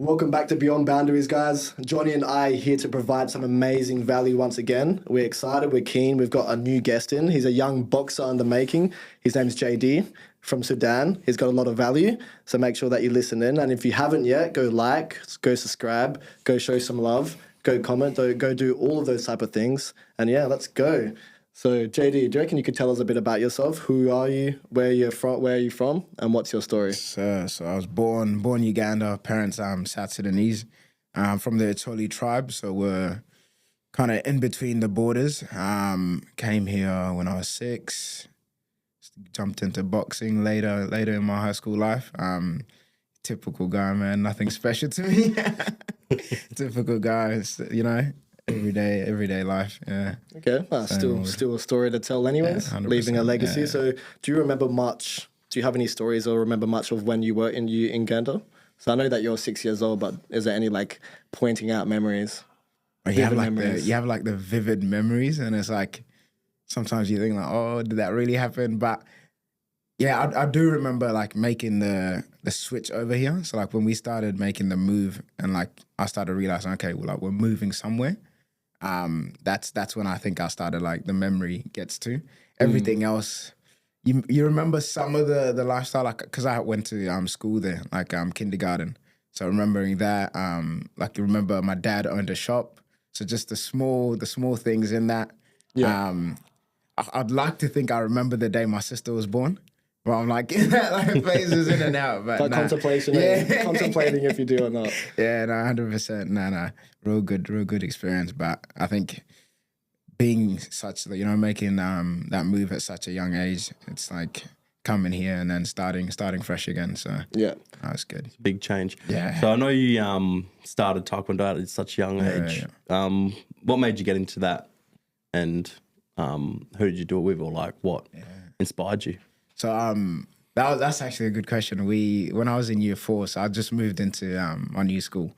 Welcome back to Beyond Boundaries, guys. Johnny and I are here to provide some amazing value once again. We're excited, we're keen. We've got a new guest in. He's a young boxer in the making. His name's JD from Sudan. He's got a lot of value, so make sure that you listen in. And if you haven't yet, go like, go subscribe, go show some love, go comment, go do all of those type of things. And yeah, let's go. So JD, do you reckon you could tell us a bit about yourself? Who are you? Where are you from? And what's your story? So I was born Uganda. Parents South Sudanese. From the Acholi tribe, so we're kind of in between the borders. Came here when I was 6. Jumped into boxing later in my high school life. Typical guy, man. Nothing special to me. Typical guy, everyday life. Yeah. Okay. Still a story to tell, anyways. Yeah, leaving a legacy. Yeah. So, do you remember much? Do you have any stories or remember much of when you were in Uganda? So I know that you're 6 years old, but is there any like pointing out memories? You have the vivid memories, and it's like sometimes you think like, oh, did that really happen? But yeah, I do remember like making the switch over here. So like when we started making the move, and like I started realizing, okay, well, like we're moving somewhere. That's when I think I started like the memory gets to everything else. You remember some of the lifestyle, like, because I went to school there, like kindergarten. So remembering that, like you remember my dad owned a shop. So just the small things in that. Yeah. I'd like to think I remember the day my sister was born. But I'm like, like phases in and out. But contemplation, contemplating if you do or not. Yeah, no, 100%. No, real good experience. But I think being such, making that move at such a young age, it's like coming here and then starting fresh again. So yeah, that's good. It's a big change. Yeah. So I know you started Taekwondo at such a young age. Yeah. What made you get into that, and who did you do it with, or like what inspired you? So that's actually a good question. When I was in year 4, so I just moved into our new school.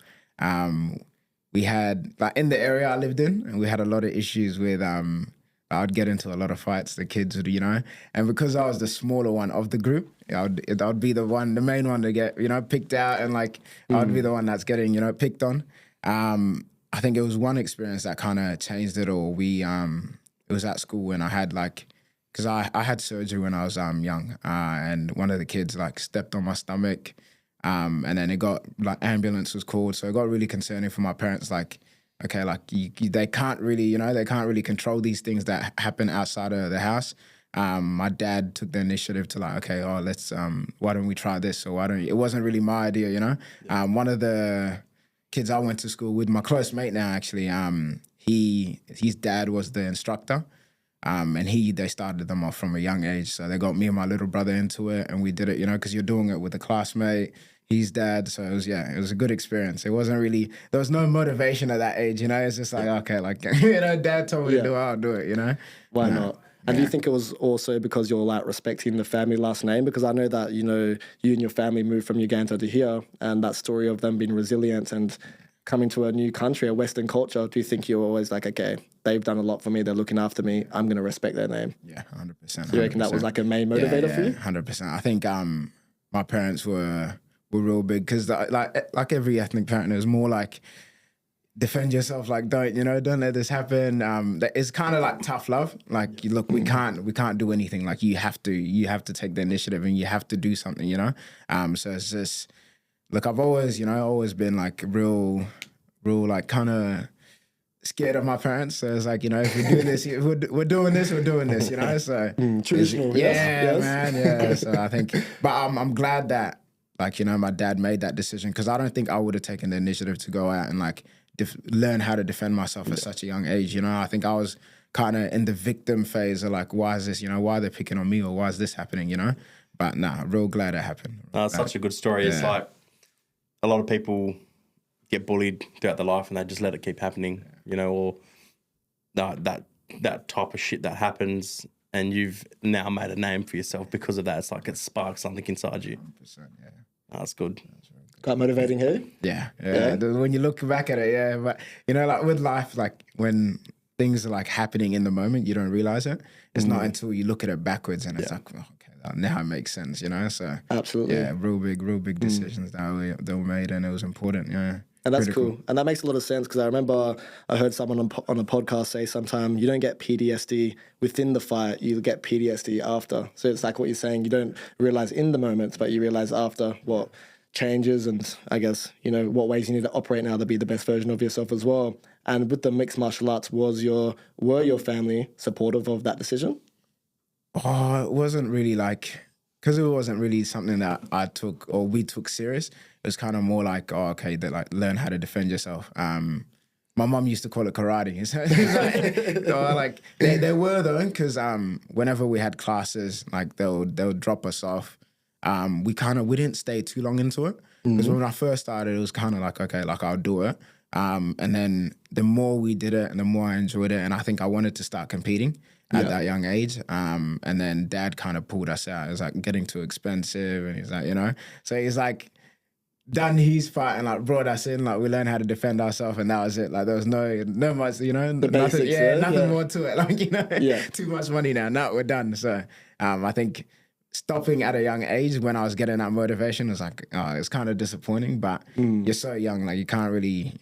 We had, like, in the area I lived in, and we had a lot of issues with, I'd get into a lot of fights, the kids would, and because I was the smaller one of the group, I would be the main one to get, picked out, and like, I would be the one that's getting, picked on. I think it was one experience that kind of changed it all. It was at school when I had like, because I had surgery when I was young, and one of the kids like stepped on my stomach, and then it got, like, ambulance was called, so it got really concerning for my parents. Like, okay, like they can't really, they can't really control these things that happen outside of the house. My dad took the initiative to like, okay, let's why don't we try this? Or why don't you? It wasn't really my idea, Yeah. One of the kids I went to school with, my close mate now actually, his dad was the instructor. And they started them off from a young age. So they got me and my little brother into it, and we did it, because you're doing it with a classmate, his dad. So it was a good experience. It wasn't really, there was no motivation at that age, It's just like, okay, like, dad told me to do it, I'll do it, Why not? And do you think it was also because you're like respecting the family last name? Because I know that, you and your family moved from Uganda to here, and that story of them being resilient and coming to a new country, a Western culture, do you think you're always like, okay, they've done a lot for me, they're looking after me, I'm going to respect their name? Yeah, 100%. Do you reckon that was like a main motivator for you? 100%. I think my parents were real big, because like every ethnic parent, it was more like, defend yourself, like don't let this happen. It's kind of like tough love. Like, look, we can't do anything. Like, you have to take the initiative, and you have to do something, So it's just, look, I've always, always been like real, like kind of scared of my parents. So it's like, if we do this, we're doing this, So traditional, yes. Man, yeah. So I think, but I'm glad that, like, my dad made that decision, because I don't think I would have taken the initiative to go out and like learn how to defend myself at such a young age. I think I was kind of in the victim phase of like, why is this? Why are they picking on me, or why is this happening? But nah, real glad it happened. It's such a good story. Yeah. It's like, a lot of people get bullied throughout their life, and they just let it keep happening, or that type of shit that happens, and you've now made a name for yourself because of that. It's like it sparks something inside you. 100%, yeah. That's good. Quite motivating here. Yeah. When you look back at it, yeah. But, like with life, like when things are like happening in the moment, you don't realize it. It's not until you look at it backwards, and it's like, oh, okay, now it makes sense, you know. So Absolutely. yeah, real big decisions that were made, and it was important. Yeah. And that's Critical. cool. And that makes a lot of sense because I remember I heard someone on a podcast say sometime you don't get PTSD within the fight, you get PTSD after. So it's like what you're saying, you don't realize in the moment, but you realize after what changes and I guess, you know, what ways you need to operate now to be the best version of yourself as well. And with the mixed martial arts, were your family supportive of that decision? Oh, it wasn't really like, because it wasn't really something that I took or we took serious. It was kind of more like, oh, okay, that like learn how to defend yourself. My mum used to call it karate. So it's like, they were though, because whenever we had classes, like they'll drop us off. We didn't stay too long into it, because when I first started, it was kind of like, okay, like I'll do it. And then the more we did it and the more I enjoyed it, and I think I wanted to start competing at that young age. And then Dad kind of pulled us out. It was like getting too expensive, and he's like, you know, so he's like done his part and like brought us in, like we learned how to defend ourselves, and that was it. Like there was no much, you know, the basics, nothing more to it. Like, you know, Yeah. too much money now. Now we're done. So I think stopping at a young age when I was getting that motivation was like, it's kind of disappointing, but you're so young, like you can't really,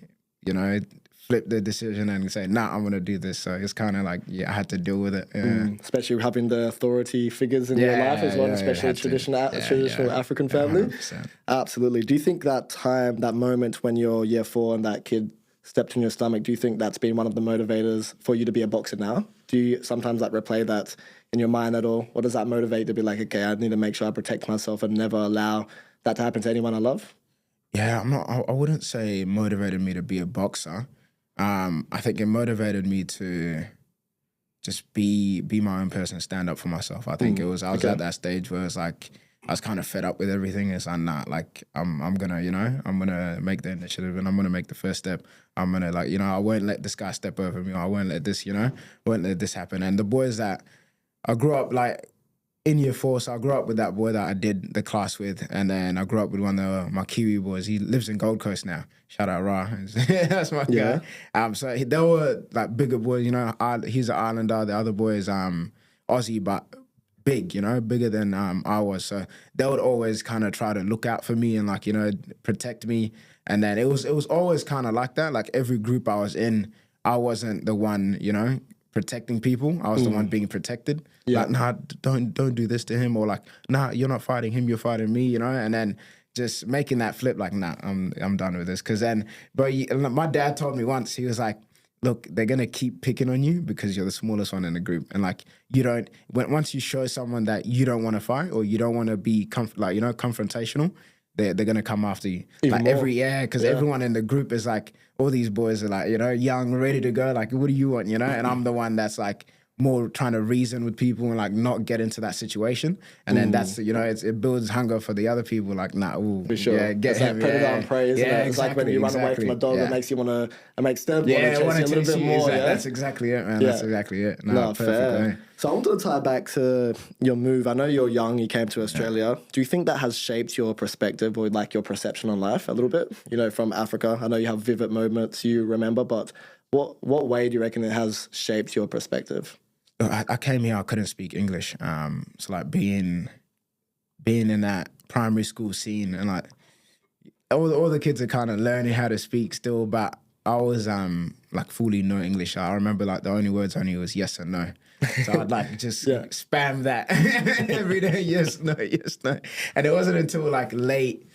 you know, flip the decision and say, nah, I'm going to do this. So it's kind of like, I had to deal with it. Yeah. Especially having the authority figures in your life as well, especially traditional African family. 100%. Absolutely. Do you think that time, that moment when you're year 4 and that kid stepped in your stomach, do you think that's been one of the motivators for you to be a boxer now? Do you sometimes like replay that in your mind at all? What does that motivate to be like, okay, I need to make sure I protect myself and never allow that to happen to anyone I love? Yeah, I wouldn't say it motivated me to be a boxer. I think it motivated me to just be my own person, stand up for myself. I think I was at that stage where it's like I was kind of fed up with everything. It's like, nah, like I'm gonna, you know, I'm gonna make the initiative and I'm gonna make the first step. I'm gonna, like, you know, I won't let this guy step over me. I won't let this, you know, won't let this happen. And the boys that I grew up like in year 4, so I grew up with that boy that I did the class with, and then I grew up with one of my Kiwi boys. He lives in Gold Coast now. Shout out Ra. That's my guy. So they were like bigger boys, you know. He's an Islander. The other boy is Aussie, but big, you know, bigger than I was. So they would always kind of try to look out for me and, like, you know, protect me. And then it was always kind of like that. Like every group I was in, I wasn't the one, you know, protecting people. I was the one being protected. Like, nah, don't do this to him, or like, nah, you're not fighting him, you're fighting me, you know. And then just making that flip, like, nah, I'm done with this. Because then, but my dad told me once, he was like, look, they're gonna keep picking on you because you're the smallest one in the group, and like once you show someone that you don't want to fight or you don't want to be confrontational, they're gonna come after you. Even like more. Because everyone in the group is like, all these boys are like, you know, young, ready to go. Like, what do you want, you know? And I'm the one that's like more trying to reason with people and like not get into that situation. And then that's, you know, it builds hunger for the other people. Like, nah, ooh, For sure. yeah, get it's him. like predator and prey, isn't it? It's like when you run away from a dog, yeah. it makes you want to, it makes them want to chase wanna you a little chase bit you. more. That's exactly it, man. Yeah. That's exactly it. No, perfect. fair. So I wanted to tie back to your move. I know you're young, you came to Australia. Do you think that has shaped your perspective or like your perception on life a little bit? You know, from Africa, I know you have vivid moments you remember, but what way do you reckon it has shaped your perspective? I came here, I couldn't speak English. So like being in that primary school scene, and like all the kids are kind of learning how to speak still, but I was like fully no English. I remember like the only words I knew was yes and no. So I'd like just spam that every day. Yes, no, yes, no. And it wasn't until like late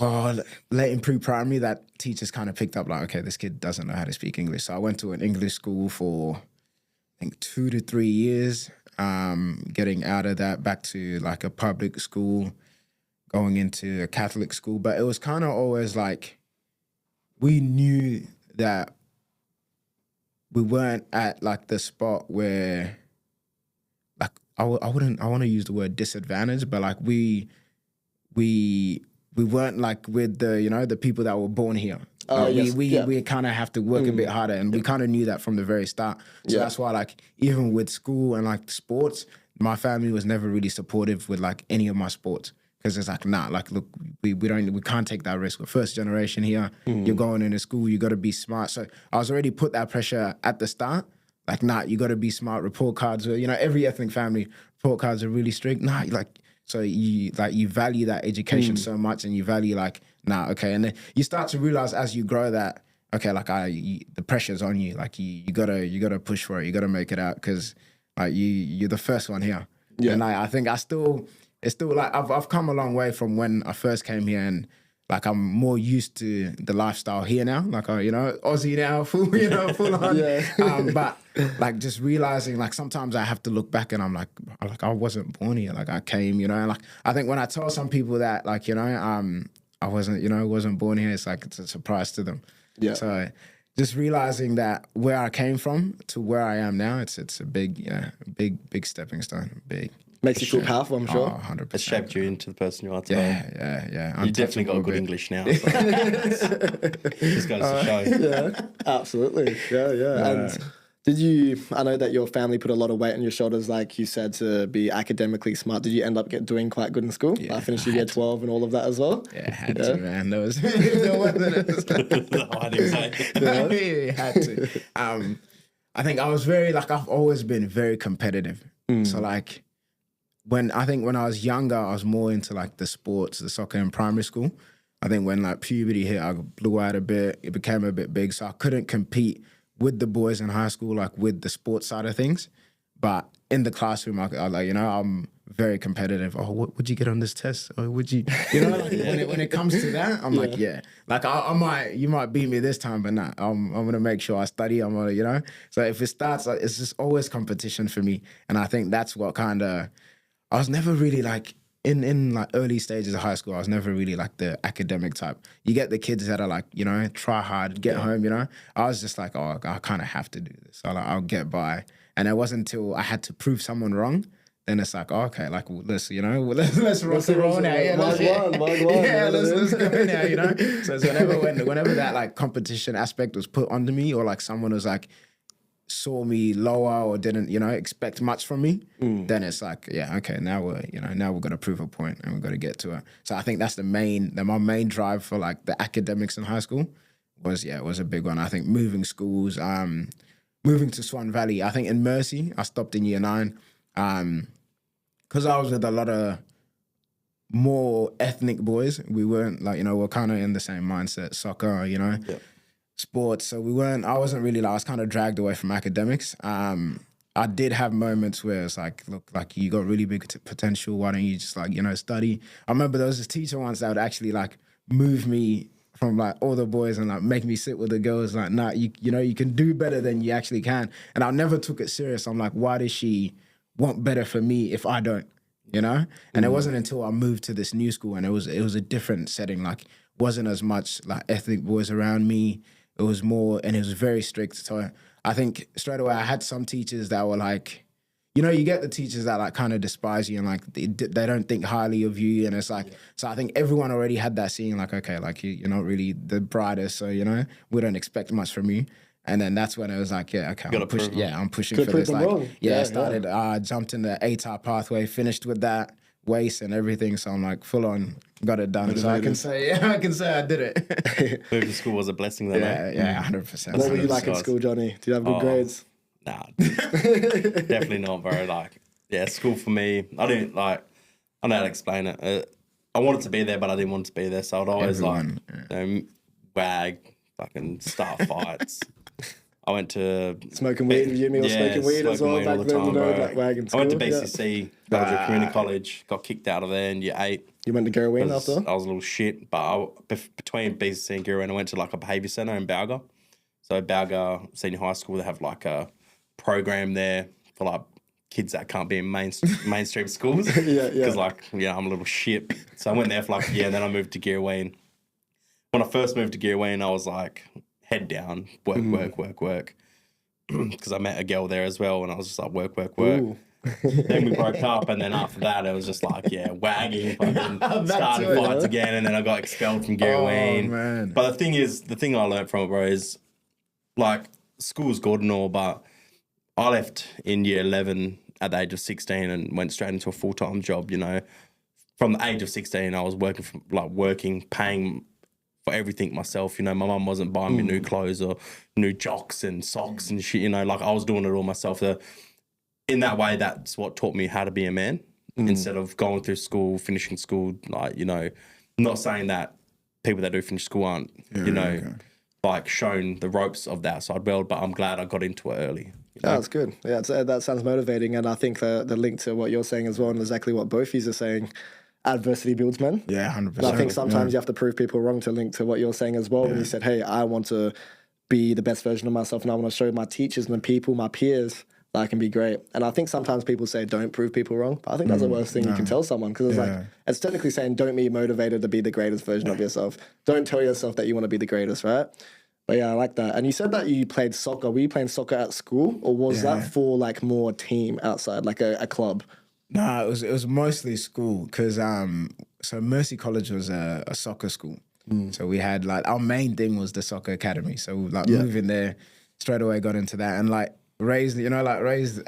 in pre-primary that teachers kind of picked up like, okay, this kid doesn't know how to speak English. So I went to an English school for I think 2 to 3 years, getting out of that back to like a public school, going into a Catholic school. But it was kind of always like, we knew that we weren't at like the spot where, like, I want to use the word disadvantage, but like we weren't like with the, you know, the people that were born here. We kind of have to work a bit harder, and we kind of knew that from the very start. So that's why, like, even with school and like sports, my family was never really supportive with like any of my sports, because it's like, nah, like, look, we can't take that risk. We're first generation here. You're going into school, you got to be smart. So I was already put that pressure at the start. Like, nah, you got to be smart. Report cards, you know, every ethnic family, report cards are really strict. Nah, like, so you value that education so much, and you value like, nah, okay. And then you start to realize as you grow that, okay, like the pressure's on you. Like you gotta push for it. You gotta make it out, because like you're the first one here. Yeah. And I think it's still like I've come a long way from when I first came here, and like I'm more used to the lifestyle here now. Like Aussie now, full on. But like just realizing, like sometimes I have to look back and I'm like I wasn't born here. Like I came, and like I think when I tell some people that, like I wasn't born here, it's like it's a surprise to them. Yeah. So just realizing that where I came from to where I am now, it's a big stepping stone. Big. Makes you feel powerful, I'm sure. 100%. It shaped you into the person you are today. Yeah. You definitely got good English now. So just goes to show. Yeah, absolutely. Yeah. And I know that your family put a lot of weight on your shoulders, like you said, to be academically smart. Did you end up doing quite good in school? Yeah, I finished year 12 and all of that as well? Yeah, I had to, man. There was no one that I didn't say. I had to. I think I was I've always been very competitive. So like, when I was younger, I was more into like the sports, the soccer in primary school. I think when like puberty hit, I blew out a bit. It became a bit big, so I couldn't compete with the boys in high school, like with the sports side of things. But in the classroom, I'm very competitive. Oh, what would you get on this test? Or would you, when it comes to that, I'm like, yeah. Like you might beat me this time, but nah, I'm gonna make sure I study. I'm gonna, So if it starts, like, it's just always competition for me, and I think that's what I was never really like in like early stages of high school. I was never really like the academic type. You get the kids that are like, try hard, get home. I was just like, oh, I kind of have to do this. So I'll get by. And it wasn't until I had to prove someone wrong, then it's like, oh, okay, like let's rock and roll now. Yeah, let's go now. So whenever that like competition aspect was put onto me, or like someone was like, saw me lower or didn't, expect much from me, then it's like, yeah, okay, now we're gonna prove a point and we've got to get to it. So I think that's my main drive for like the academics in high school was a big one. I think moving schools, moving to Swan Valley. I think in Mercy, I stopped in year 9, because I was with a lot of more ethnic boys. We weren't like, we're kind of in the same mindset, soccer, sports. So I wasn't really I was kind of dragged away from academics. I did have moments where it's like, look, like you got really big potential. Why don't you just like, study? I remember there was this teacher once that would actually like move me from like all the boys and like make me sit with the girls. Like, nah, you can do better than you actually can. And I never took it serious. I'm like, why does she want better for me if I don't? And it wasn't until I moved to this new school, and it was a different setting. Like, wasn't as much like ethnic boys around me. It was more, and it was very strict. So I think straight away I had some teachers that were like, you get the teachers that like kind of despise you and like they don't think highly of you, and it's like, so I think everyone already had that seeing like, okay, like you're not really the brightest, so we don't expect much from you. And then that's when it was like, yeah, okay, I'm pushing for this. Like, jumped in the ATAR pathway, finished with that waste and everything. So I'm like full on got it done. So I can say I did it. Moving to school was a blessing though, mate. Yeah, 100%. What were you like in school, Johnny? Do you have good grades? Nah, definitely not, bro. Like, yeah, school for me, I don't know how to explain it. I wanted to be there, but I didn't want to be there. So I'd always wag, fucking start fights. I went to smoking weed with uni or smoking weed as well back then, like wagging school. I went to BCC, Belgium Community College, got kicked out of there in year 8. You went to Garraween after? I was a little shit, but between BCC and Garraween, I went to like a behaviour centre in Balga. So Balga Senior High School, they have like a program there for like kids that can't be in mainstream schools. Because I'm a little shit. So I went there for like a year, and then I moved to Garraween. When I first moved to Garraween, I was like, head down, work. Because I met a girl there as well, and I was just like, work. Then we broke up, and then after that, it was just like, wagging, fucking started fights again, and then I got expelled from Garraween. Oh, man. But the thing I learned from it, bro, is like school's good and all, but I left in year 11 at the age of 16 and went straight into a full-time job. From the age of 16, I was working, paying for everything myself. My mum wasn't buying me new clothes or new jocks and socks and shit, like I was doing it all myself. in that way, that's what taught me how to be a man instead of going through school, finishing school. Like, you know, not saying that people that do finish school aren't, like shown the ropes of the outside world, but I'm glad I got into it early. You know? That's good. Yeah, that sounds motivating. And I think the link to what you're saying as well, and exactly what both of you are saying, adversity builds men. Yeah, 100%. And I think sometimes you have to prove people wrong to link to what you're saying as well. When you said, hey, I want to be the best version of myself and I want to show my teachers and the people, my peers, that I can be great. And I think sometimes people say don't prove people wrong, but I think that's the worst thing you can tell someone, because it's like, it's technically saying don't be motivated to be the greatest version of yourself. Don't tell yourself that you want to be the greatest, right? But yeah, I like that. And you said that you played soccer. Were you playing soccer at school, or was that for like more team outside, like a club? No, it was mostly school, because so Mercy College was a soccer school. So we had like, our main thing was the soccer academy. So like moving there, straight away got into that, and like raised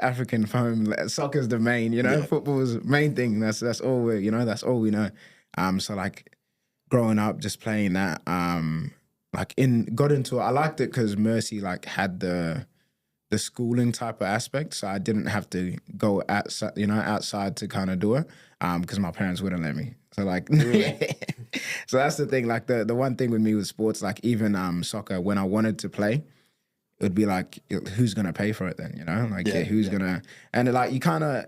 African home. Like, soccer's the main, you know, football's main thing. That's all we, you know, that's all we know. So like growing up, just playing that, got into it. I liked it because Mercy like had the schooling type of aspect, so I didn't have to go outside to kind of do it, because my parents wouldn't let me. So like, so that's the thing. Like the one thing with me with sports, like even soccer, when I wanted to play, it would be like, who's gonna pay for it then? You know, like who's gonna? And like you kind of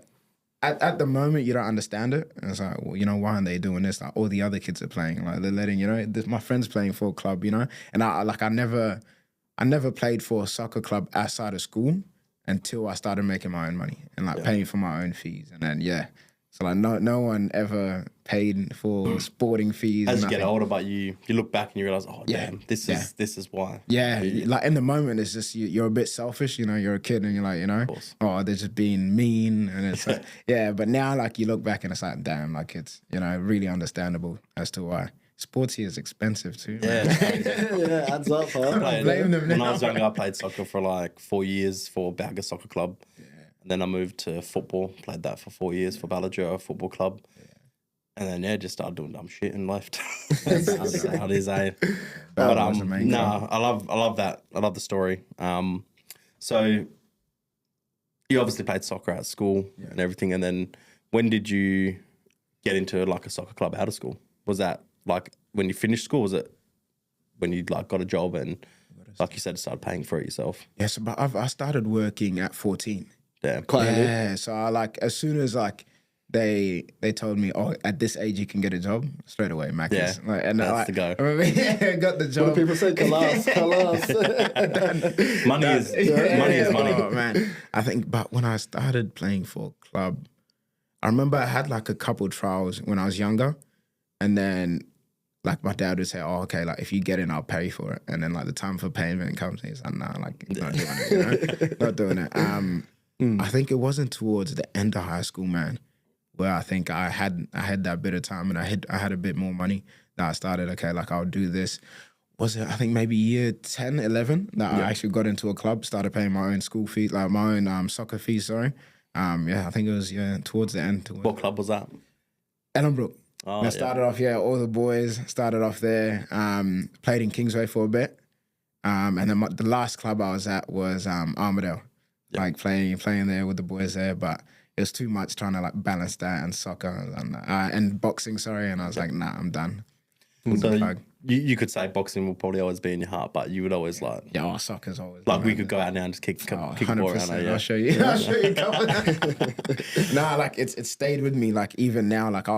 at the moment you don't understand it. And it's like, well, you know, why aren't they doing this? Like all the other kids are playing. Like they're letting, you know, my friends playing for a club, you know, and I never played for a soccer club outside of school until I started making my own money and like paying for my own fees. And then, so like no one ever paid for sporting fees. As you get older, but you look back and you realize, oh damn, this is why. Yeah, like in the moment, it's just you're a bit selfish. You know, you're a kid and you're like, you know, oh, they're just being mean, and it's like, But now, like you look back and it's like, damn, like it's, you know, really understandable as to why. Sports here is expensive too. Yeah, adds up. Huh? When I was younger, I played soccer for like 4 years for Bauga Soccer Club. And then I moved to football, played that for 4 years for Ballajura Football Club. And then, just started doing dumb shit and left. That's how it is, eh? But I love that. I love the story. So you obviously played soccer at school and everything. And then when did you get into like a soccer club out of school? Was that like when you finished school? Was it when you like got a job and, like you said, started paying for it yourself? Yes, but I started working at 14. Yeah, so I like, as soon as like they told me, oh, at this age you can get a job, straight away, Macca's. Yeah, and that's the go. Got the job. What do people say? Kalas. Money is money. Oh, man. I think, but when I started playing for a club, I remember I had like a couple trials when I was younger, and then like my dad would say, oh, okay, like if you get in, I'll pay for it. And then like the time for payment comes, and he's like, nah, like not doing it, you know? Not doing it. I think it wasn't towards the end of high school, man, where I think I had that bit of time and I had a bit more money that I started, okay, like I'll do this. Was it, I think maybe year 10, 11 that I actually got into a club, started paying my own school fees, like my own soccer fees, sorry. I think it was, towards the end. What club was that? Ellenbrook. Oh, I started off, all the boys started off there, played in Kingsway for a bit. And then the last club I was at was Armadale. Like playing there with the boys there, but it was too much trying to like balance that and soccer and boxing. Sorry, and I was like, nah, I'm done. So you could say boxing will probably always be in your heart, but you would always like soccer's always like we could go out now and just kick the ball around. I'll show you. I'll show you. Nah, like it stayed with me. Like even now, like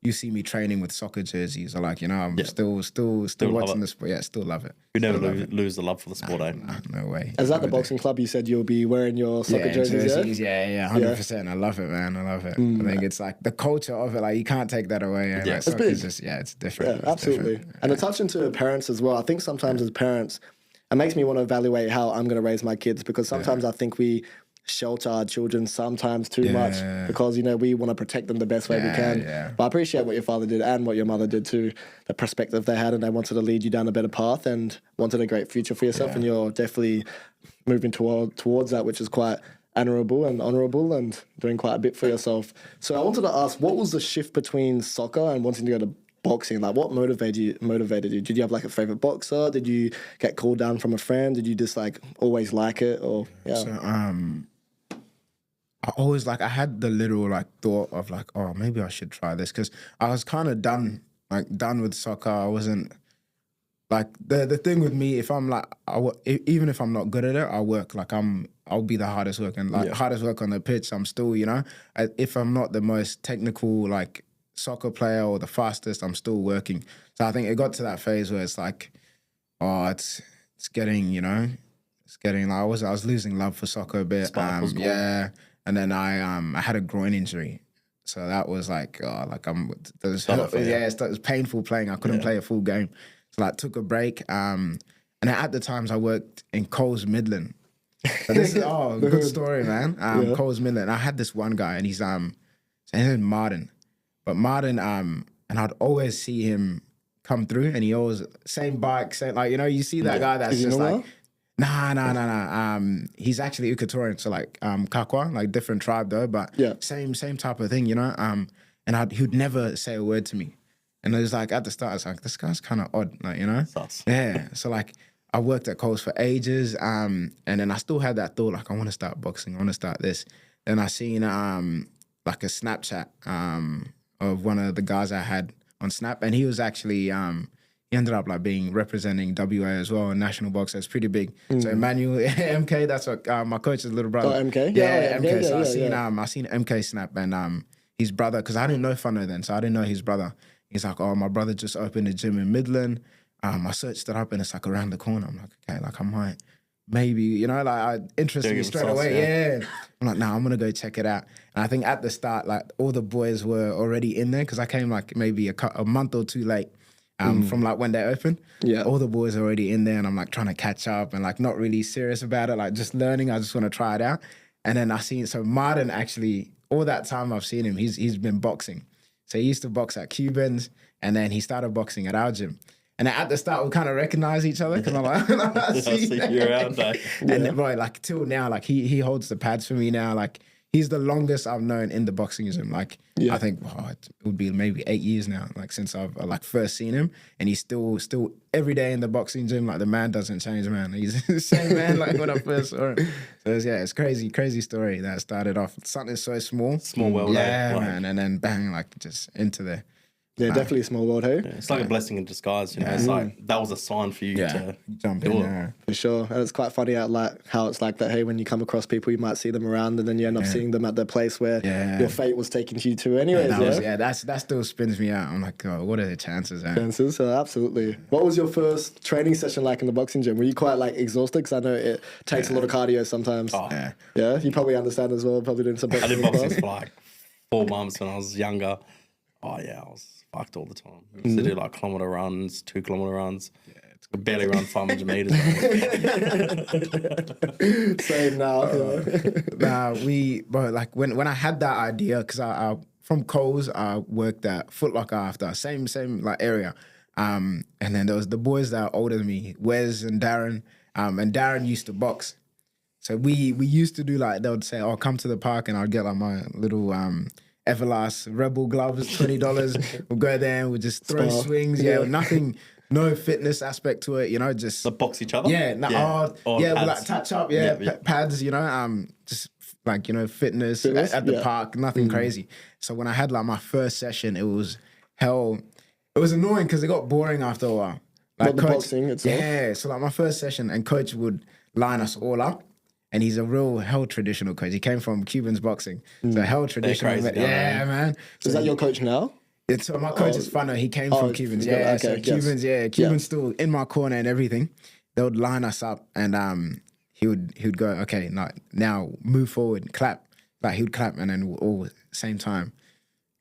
you see me training with soccer jerseys, or like, you know, I'm still watching the sport. Yeah, still love it. You never lose the love for the sport, eh? No way. Is that the boxing club you said you'll be wearing your soccer jerseys? Yeah, 100%. I love it, man. I love it. I think it's like the culture of it. Like you can't take that away. Yeah, like, soccer's just, it's different. Yeah, absolutely. Different. And to touch into parents as well, I think sometimes as parents, it makes me want to evaluate how I'm going to raise my kids, because sometimes I think we shelter our children sometimes too much because, you know, we want to protect them the best way we can. Yeah. But I appreciate what your father did and what your mother did too, the perspective they had, and they wanted to lead you down a better path and wanted a great future for yourself. And you're definitely moving towards that, which is quite honourable and doing quite a bit for yourself. So I wanted to ask, what was the shift between soccer and wanting to go to boxing? Like, what motivated you? Did you have like a favorite boxer? Did you get called down from a friend? Did you just like always like it? Or So, I always like I had the little like thought of like, oh, maybe I should try this, because I was kind of done with soccer. I wasn't like the thing with me. If I'm like, even if I'm not good at it, I'll work. Like I'll be the hardest work, and like hardest work on the pitch. I'm still, if I'm not the most technical like soccer player or the fastest, I'm still working. So I think it got to that phase where it's like, oh, it's getting, it's getting like I was losing love for soccer a bit. Yeah. And then I had a groin injury, so that was like it was painful playing. I couldn't play a full game, so like took a break. And at the times I worked in Coles Midland. So this is good story, man. Coles Midland. I had this one guy, and his name is Martin, but Martin and I'd always see him come through, and he always same bike, same you see that guy that's just like. Nah. He's actually Equatorian, so like Kakwa, like different tribe though, but same type of thing, and he would never say a word to me, and it was like at the start, I was like, this guy's kind of odd, like Sus. Yeah. So like I worked at Coles for ages, and then I still had that thought like I want to start boxing, I want to start this. Then I seen like a Snapchat of one of the guys I had on Snap, and he was actually he ended up like representing WA as well, a national boxer. It's pretty big. So Emmanuel MK, that's what my coach's little brother. Oh, MK? Yeah, MK. So I seen MK snap, and his brother, because I didn't know Funo then, so I didn't know his brother. He's like, oh, my brother just opened a gym in Midland. I searched it up, and it's like around the corner. I'm like, okay, like I might, maybe, like I interested me straight away. Yeah. I'm like, nah, I'm gonna go check it out. And I think at the start, like all the boys were already in there, because I came like maybe a month or two late. From like when they opened, all the boys are already in there, and I'm like trying to catch up and like not really serious about it, like just learning. I just want to try it out. And then so Martin actually, all that time I've seen him, he's been boxing. So he used to box at Cubans, and then he started boxing at our gym. And at the start, we kind of recognize each other, because I'm like, I see you around. And then, bro, like till now, like he holds the pads for me now. Like he's the longest I've known in the boxing gym. Like I think it would be maybe 8 years now, like since I've like first seen him, and he's still every day in the boxing gym. Like the man doesn't change, man. He's the same man like when I first saw him. So it's crazy story that started off something so small world, man, and then bang, like just into there. Yeah, definitely a small world, hey? Yeah, it's like a blessing in disguise, It's like that was a sign for you to jump in there. For sure. And it's quite funny how it's like that, hey, when you come across people, you might see them around, and then you end up seeing them at the place where your fate was taking you to anyways. That still spins me out. I'm like, oh, what are the chances? Chances? Absolutely. What was your first training session like in the boxing gym? Were you quite like exhausted? Because I know it takes a lot of cardio sometimes. Oh. Yeah? You probably understand as well, probably doing some boxing. I did boxing for like 4 months when I was younger. Oh yeah, I was fucked all the time. I used to do like 2 kilometer runs. Yeah, I barely run 500 meters. Same now. But like when I had that idea, because I from Coles, I worked at Foot Locker after, same like area. And then there was the boys that are older than me, Wes and Darren. And Darren used to box. So we used to do like, they would say, oh, come to the park, and I'd get like my little Everlast Rebel gloves, $20. We'll go there and we'll just throw swings. Nothing, no fitness aspect to it, just... The box each other? We'll like touch up, pads, just like, fitness at the park, nothing crazy. So when I had like my first session, it was hell. It was annoying because it got boring after a while. Like the boxing itself? Yeah, so like my first session, and coach would line us all up. And he's a real hell traditional coach. He came from Cubans boxing. So hell traditional. Crazy, man. So is that your coach now? So my coach is Funo. He came from Cubans. Cubans still in my corner and everything. They would line us up, and he would go, okay, now move forward, clap. Like he would clap, and then we'll all same time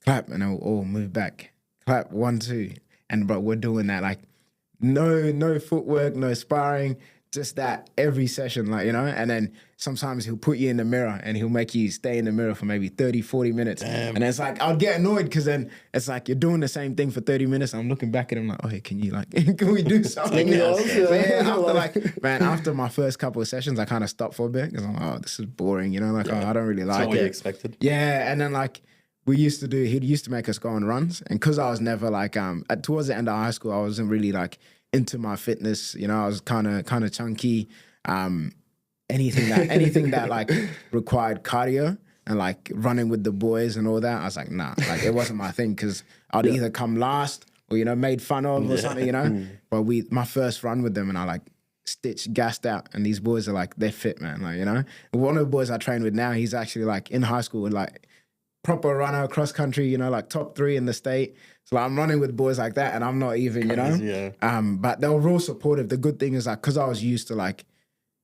clap, and then we'll all move back. Clap, 1, 2. And bro, we're doing that like no footwork, no sparring. Just that every session, and then sometimes he'll put you in the mirror, and he'll make you stay in the mirror for maybe 30, 40 minutes. Damn. And it's like, I'll get annoyed, because then it's like you're doing the same thing for 30 minutes. I'm looking back at him like, oh, hey, can we do something else? After my first couple of sessions, I kind of stopped for a bit, because I'm like, oh, this is boring, I don't really like it. What you expected. Yeah, and then like, he used to make us go on runs, and because I was never like, towards the end of high school, I wasn't really like, into my fitness, I was kind of chunky. Anything that like required cardio, and like running with the boys and all that. I was like, nah, like it wasn't my thing because I'd either come last or, you know, made fun of or something, you know. But my first run with them and I like stitched, gassed out, and these boys are like, they're fit, man. Like, you know, one of the boys I train with now, he's actually like in high school and like proper runner, cross country, you know, like top 3 in the state. So like, I'm running with boys like that and I'm not even, you know. But they were real supportive. The good thing is like, because I was used to like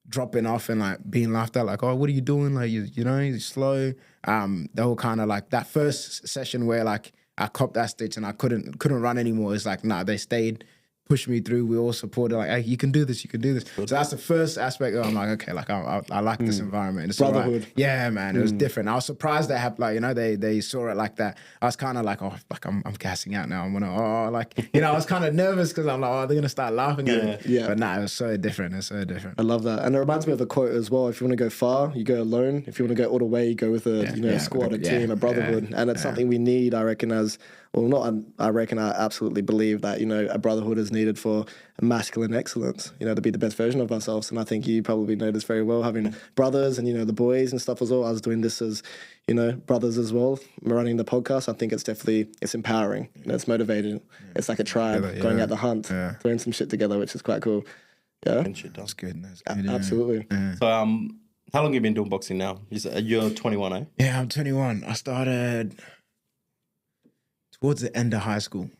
dropping off and like being laughed at, like, oh, what are you doing? Like, you know, you're slow. They were kind of like that first session where like I copped that stitch and I couldn't run anymore. It's like, nah, they stayed, pushed me through. We all supported, like, hey, you can do this, you can do this. So that's the first aspect of I'm like, okay, like I like this environment. It's brotherhood. Right. Yeah, man, it was different. I was surprised they have like, you know, they saw it like that. I was kind of like, oh, like I'm gassing out now. I'm gonna, like, you know, I was kind of nervous because I'm like, oh, they're gonna start laughing at me. Yeah. But nah, it was so different. It's so different. I love that. And it reminds me of a quote as well. If you want to go far, you go alone. If you want to go all the way, you go with a squad, a team, a brotherhood. And it's something we need, I reckon, I reckon I absolutely believe that, you know, a brotherhood is needed for masculine excellence, you know, to be the best version of ourselves. And I think you probably know this very well, having brothers and, you know, the boys and stuff as well. I was doing this as, you know, brothers as well, running the podcast. I think it's empowering, you know, it's motivating. It's like a tribe going out the hunt, throwing some shit together, which is quite cool. Yeah. That's good. Absolutely. So, how long have you been doing boxing now? You're 21, eh? Yeah, I'm 21. I started towards the end of high school.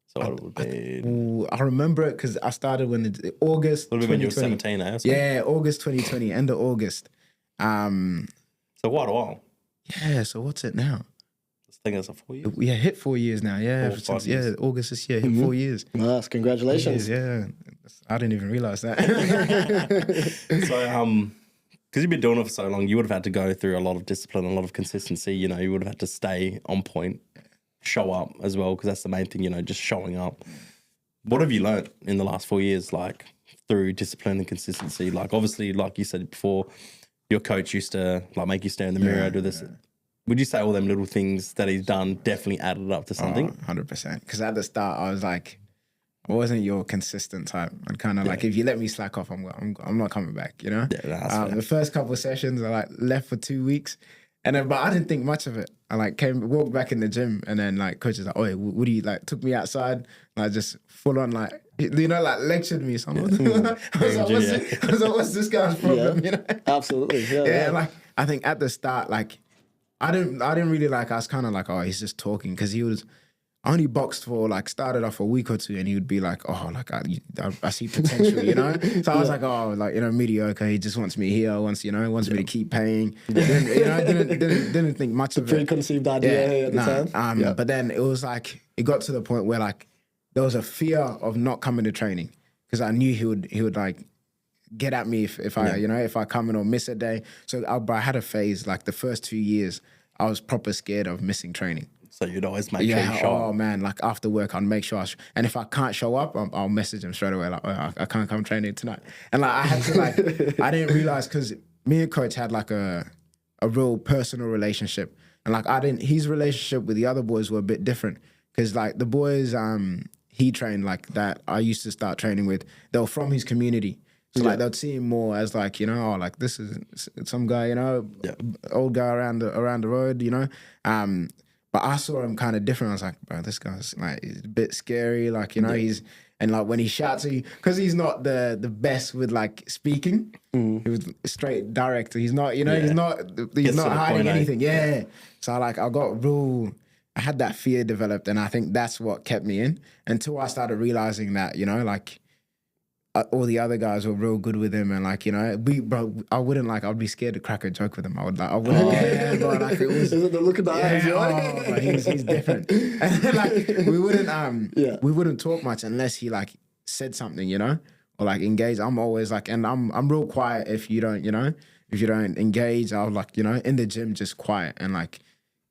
So it would be... I remember it because I started when August 2020. When you were 17, eh? Yeah, August 2020, end of August. So quite a while. Yeah, so what's it now? I think it's 4 years. Yeah, hit 4 years now. Yeah, 5 years. August this year, hit 4 years. Nice, congratulations. Yeah, I didn't even realize that. So, because you've been doing it for so long, you would have had to go through a lot of discipline, a lot of consistency. You know, you would have had to stay on point, show up as well, because that's the main thing, you know, just showing up. What have you learned in the last 4 years, like through discipline and consistency? Like, obviously, like you said before, your coach used to like make you stare in the mirror, do this. Would you say all them little things that he's done definitely added up to something? 100%. Because at the start, I was like, I wasn't your consistent type. I'd kind of like, if you let me slack off, I'm not coming back, you know? Yeah, that's fair. The first couple of sessions, I like left for 2 weeks. And then, but I didn't think much of it. I like walked back in the gym, and then like coach was like, "Oh, what do you like?" Took me outside, and I just full on like, you know, like lectured me. So I was like, "What's this guy's problem?" Yeah, you know? Absolutely. Yeah. Like I think at the start, like I didn't really like. I was kind of like, "Oh, he's just talking," because I only boxed for like started off a week or two, and he would be like, "Oh, like I see potential," you know. So I was like, "Oh, like, you know, mediocre. He just wants me here. Wants me to keep paying." Didn't think much of it. Preconceived idea at the time. But then it was like it got to the point where like there was a fear of not coming to training because I knew he would like get at me if I come in or miss a day. So I had a phase like the first 2 years I was proper scared of missing training. So you'd always make sure you show up. Oh man, like after work, I'd make sure and if I can't show up, I'll message him straight away, like, oh, I can't come training tonight. And like I had to like, I didn't realize because me and coach had like a real personal relationship. And like his relationship with the other boys were a bit different because like the boys he trained like that I used to start training with, they were from his community. So like they'd see him more as like, you know, oh, like this is some guy, you know, old guy around the road, you know. But I saw him kind of different. I was like, bro, this guy's like he's a bit scary. Like, you know, and like when he shouts at you, because he's not the best with like speaking. He was straight direct. He's not, you know, he's not hiding anything. Yeah. So I had that fear developed, and I think that's what kept me in until I started realizing that, you know, like all the other guys were real good with him, and like, you know, I'd be scared to crack a joke with him. I wouldn't. Bro, like it was. Is it the look in the eyes? Like, he's different. And then, like we wouldn't talk much unless he like said something, you know, or like engage. I'm always like, and I'm real quiet if you don't engage. I'll like, you know, in the gym just quiet, and like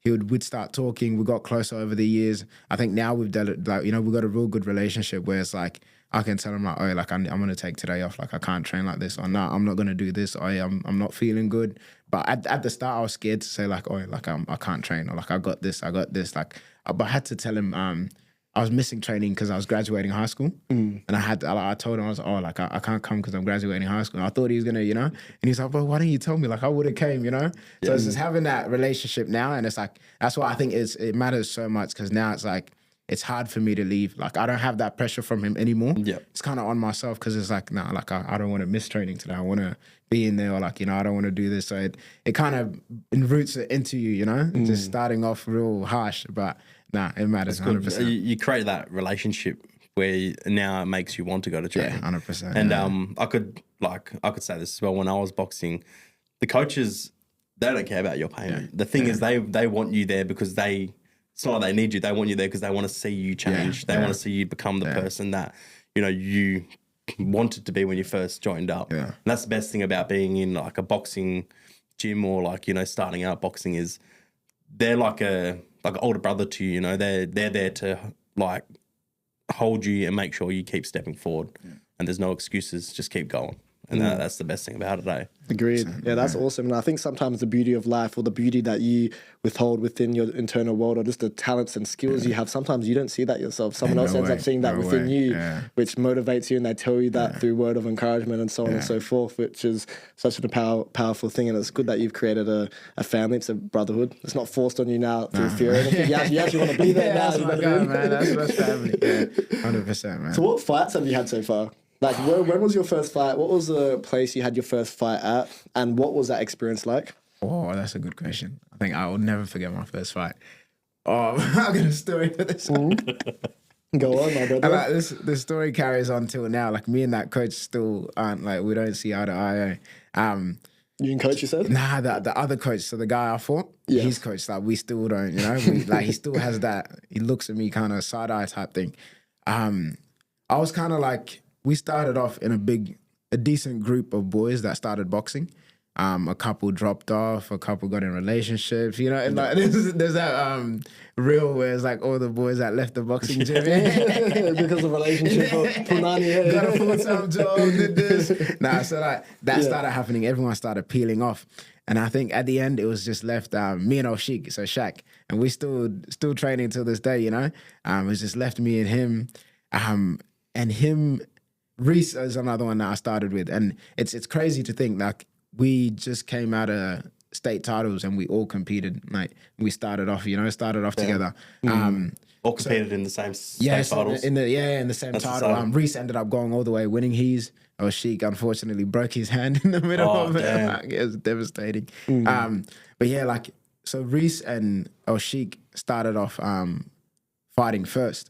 we'd start talking. We got closer over the years. I think now we've done it, like, you know, we've got a real good relationship where it's like, I can tell him like, oh, like I'm gonna take today off. Like I can't train like this, or no, I'm not gonna do this. Or I'm not feeling good. But at the start, I was scared to say like, oh, like I can't train, or like I got this. Like, but I had to tell him, I was missing training because I was graduating high school, and I told him, I was like, oh, like I can't come because I'm graduating high school. And I thought he was gonna, you know, and he's like, bro, why didn't you tell me? Like I would have came, you know. So it's just having that relationship now, and it's like that's why I think it matters so much because now it's like it's hard for me to leave. Like I don't have that pressure from him anymore. Yeah, it's kind of on myself because it's like nah, like I don't want to miss training today. I want to be in there, or like, you know, I don't want to do this. So it kind of enroots it into you, you know, just starting off real harsh, but. Nah, it matters 100%. You create that relationship where now it makes you want to go to training. Yeah, 100%. And I could say this as well. When I was boxing, the coaches, they don't care about your payment. Yeah. The thing is, they want you there because it's not like they need you. They want you there because they want to see you change. They want to see you become the person that, you know, you wanted to be when you first joined up. Yeah. And that's the best thing about being in like a boxing gym or like, you know, starting out boxing is they're like an older brother to you, you know, they're there to like hold you and make sure you keep stepping forward and there's no excuses, just keep going. And that's the best thing about it, eh? Agreed. Yeah, that's awesome. And I think sometimes the beauty of life or the beauty that you withhold within your internal world or just the talents and skills you have, sometimes you don't see that yourself. Someone else ends up seeing that within you, which motivates you, and they tell you that through word of encouragement and so on and so forth, which is such a powerful thing. And it's good that you've created a family. It's a brotherhood. It's not forced on you now through fear or anything. You actually want to be there now. That's my God, man. That's family. 100%, man. So what fights have you had so far? Like, when was your first fight? What was the place you had your first fight at? And what was that experience like? Oh, that's a good question. I think I will never forget my first fight. Oh, I've got a story for this one. Go on, my brother. Like, the story carries on till now. Like, me and that coach still aren't, like, we don't see eye to eye. You and coach, you said? Nah, the other coach, so the guy I fought, his coach, like, we still don't, you know? Like, he still has that, he looks at me kind of side-eye type thing. I was kind of like, we started off in a decent group of boys that started boxing. A couple dropped off, a couple got in relationships, you know, and like there's that reel where it's like all the boys that left the boxing gym because of relationship or punani, got a full-time job, did this. Nah, so like that started happening. Everyone started peeling off. And I think at the end it was just left me and Sheik, so Shaq, and we still training till this day, you know. It was just left me and him, and him. Reese is another one that I started with, and it's crazy to think like we just came out of state titles and we all competed. Like we started off together. All competed in the same state titles. In the same title. Reese ended up going all the way, winning his. Sheik unfortunately broke his hand in the middle of it. Like, it was devastating. But yeah, like so Reese and Sheik started off fighting first.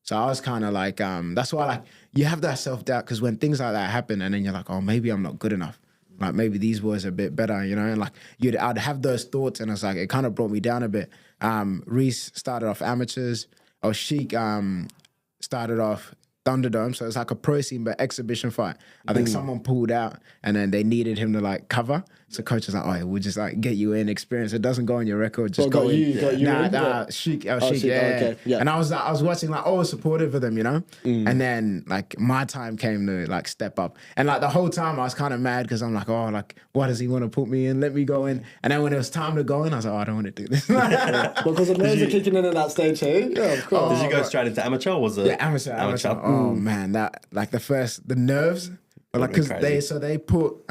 So I was kind of like, that's why like you have that self-doubt because when things like that happen and then you're like, oh, maybe I'm not good enough. Like maybe these boys are a bit better, you know? And like I'd have those thoughts and it's like, it kind of brought me down a bit. Reese started off amateurs. Sheik started off Thunderdome. So it's like a pro scene, but exhibition fight. I think someone pulled out and then they needed him to like cover. So coach was like, oh, we'll just like get you in experience. It doesn't go on your record. Just go in. Sheik, okay. Yeah. And I was watching like, supportive of them, you know? And then like my time came to like step up. And like the whole time I was kind of mad because I'm like, oh, like why does he want to put me in? Let me go in. And then when it was time to go in, I was like, oh, I don't want to do this. Because the nerves are kicking in at that stage, hey? Yeah, of course. Did you go straight into amateur or was it? Yeah, amateur. Oh man, that like the nerves. Like because they put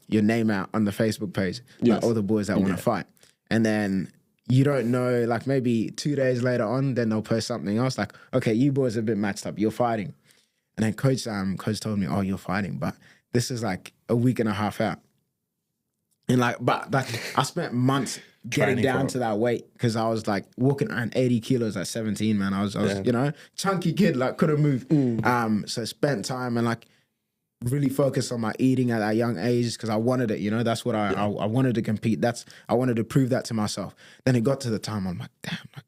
your name out on the Facebook page, like all the boys that want to fight, and then you don't know, like maybe 2 days later on, then they'll post something else like, okay, you boys have been matched up, you're fighting, and then coach told me, oh, you're fighting, but this is like a week and a half out, and like I spent months getting down to that weight because I was like walking around 80 kilos at 17, man. I was you know, chunky kid, like couldn't move. So I spent time and like really focused on my eating at that young age because I wanted it, you know. That's what I wanted to compete. I wanted to prove that to myself. Then it got to the time I'm like, damn, like,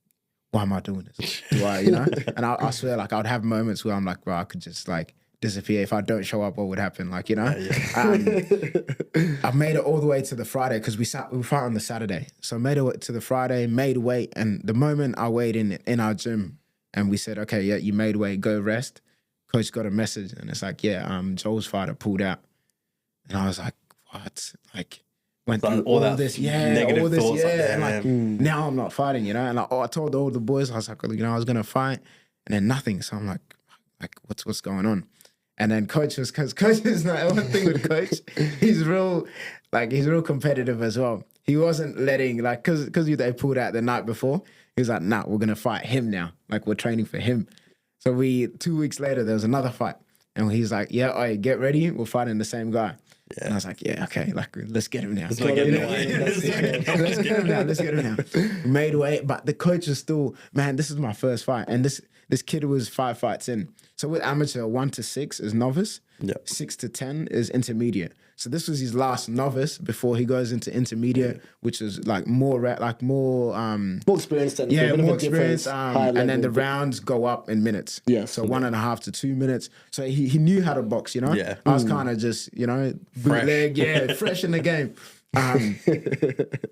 why am I doing this? Why, you know? And I swear, like, I would have moments where I'm like, bro, I could just like disappear. If I don't show up, what would happen? Like, you know? I made it all the way to the Friday because we fight on the Saturday. So I made it to the Friday, made weight, and the moment I weighed in our gym and we said, okay, yeah, you made weight, go rest. Coach got a message and it's like, Joel's fighter pulled out. And I was like, what? Like, went through all this, negative thoughts. And like, now I'm not fighting, you know? And I told all the boys, I was like, you know, I was going to fight. and then nothing. So I'm like what's going on? And then coach is not one thing with coach. He's real competitive as well. He wasn't letting because they pulled out the night before. He was like, nah, we're gonna fight him now. Like we're training for him. So 2 weeks later there was another fight, and he's like, yeah, all right, get ready. We're fighting the same guy. Yeah. And I was like, yeah, okay, like let's get him now. Let's get him now. Let's get him now. Made weight, but the coach is still, man, this is my first fight, and this kid was 5 fights in. So with amateur, 1 to 6 is novice. Yep. 6 to 10 is intermediate. So this was his last novice before he goes into intermediate, which is like more experienced and more experience. And then the rounds go up in minutes. Yeah. So 1.5 to 2 minutes. So he knew how to box, you know? Yeah. I was kind of just, bootleg, fresh in the game.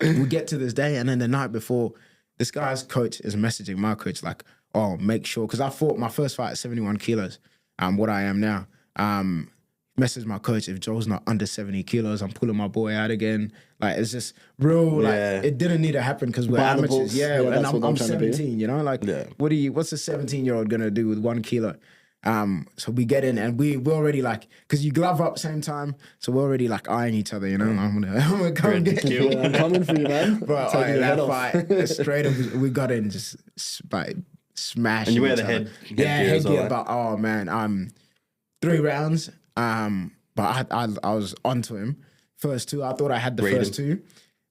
We get to this day, and then the night before, this guy's coach is messaging my coach like, oh, make sure, because I fought my first fight at 71 kilos, what I am now. Message my coach, if Joe's not under 70 kilos, I'm pulling my boy out again. Like, it's just real, it didn't need to happen because we're amateurs. Yeah, and I'm 17, you know? Like, what's a 17-year-old going to do with 1 kilo? So we get in, and we're already like, because you glove up same time, so we're already like eyeing each other, you know? I'm gonna come and get you. I'm coming for you, man. But that fight, straight up, we got in, just like, smash. And you wear the headgear. But oh man, 3 rounds. But I was onto him. First 2, I thought I had the first 2.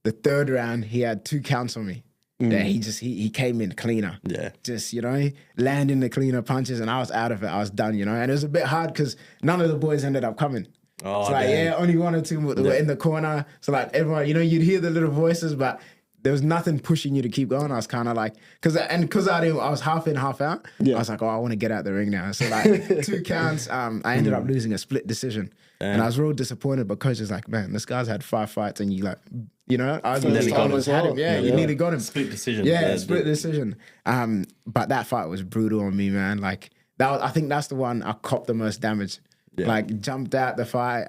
The 3rd round, he had 2 counts on me. Yeah, he came in cleaner. Yeah, just landing the cleaner punches, and I was out of it. I was done, and it was a bit hard because none of the boys ended up coming. Oh, it's like only 1 or 2 were in the corner. So like everyone, you'd hear the little voices, but there was nothing pushing you to keep going. I was kind of like, because I was half in, half out. Yeah. I was like, oh, I want to get out the ring now. So like 2 counts, I ended up losing a split decision. And I was real disappointed, but coach was like, man, this guy's had 5 fights and I almost had him. Yeah, you nearly got him. Split decision. Yeah, split decision. But that fight was brutal on me, man. Like I think that's the one I copped the most damage. Yeah. Like jumped out the fight.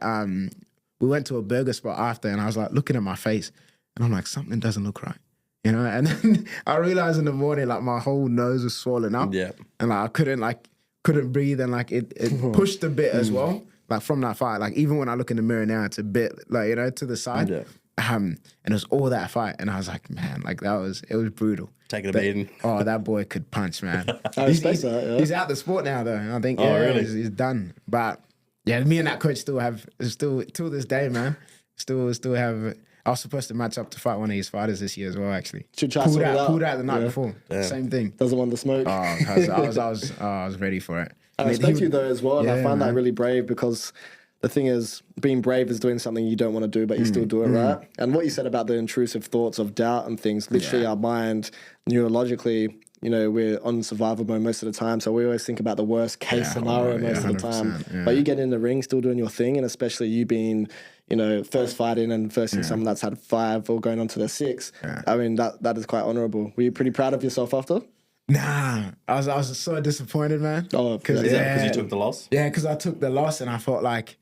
We went to a burger spot after, and I was like looking at my face, and I'm like, something doesn't look right. And then I realized in the morning, like my whole nose was swollen up. Yeah. And like I couldn't breathe, and like it pushed a bit as well. Like from that fight, like even when I look in the mirror now, it's a bit like, to the side. Yeah. And it was all that fight. And I was like, man, like it was brutal. Taking a beating. Oh, that boy could punch, man. I respect that, yeah. He's out the sport now though. I think really? he's done. But yeah, me and that coach still till this day, man. Still have. I was supposed to match up to fight one of his fighters this year as well, actually. Should try pulled out the night before. Yeah. Same thing. Doesn't want the smoke. Oh, I was ready for it. I respect you though as well, and I find that really brave, because the thing is, being brave is doing something you don't want to do, but you still do it, right? And what you said about the intrusive thoughts of doubt and things, literally our mind, neurologically, we're on survival mode most of the time, so we always think about the worst case scenario most of the time. Yeah. But you get in the ring still doing your thing, and especially you being, first fighting and versing someone that's had 5 or going on to their 6. Yeah. I mean, that is quite honourable. Were you pretty proud of yourself after? Nah, I was so disappointed, man. Oh, because you took the loss? Yeah, because I took the loss, and I felt like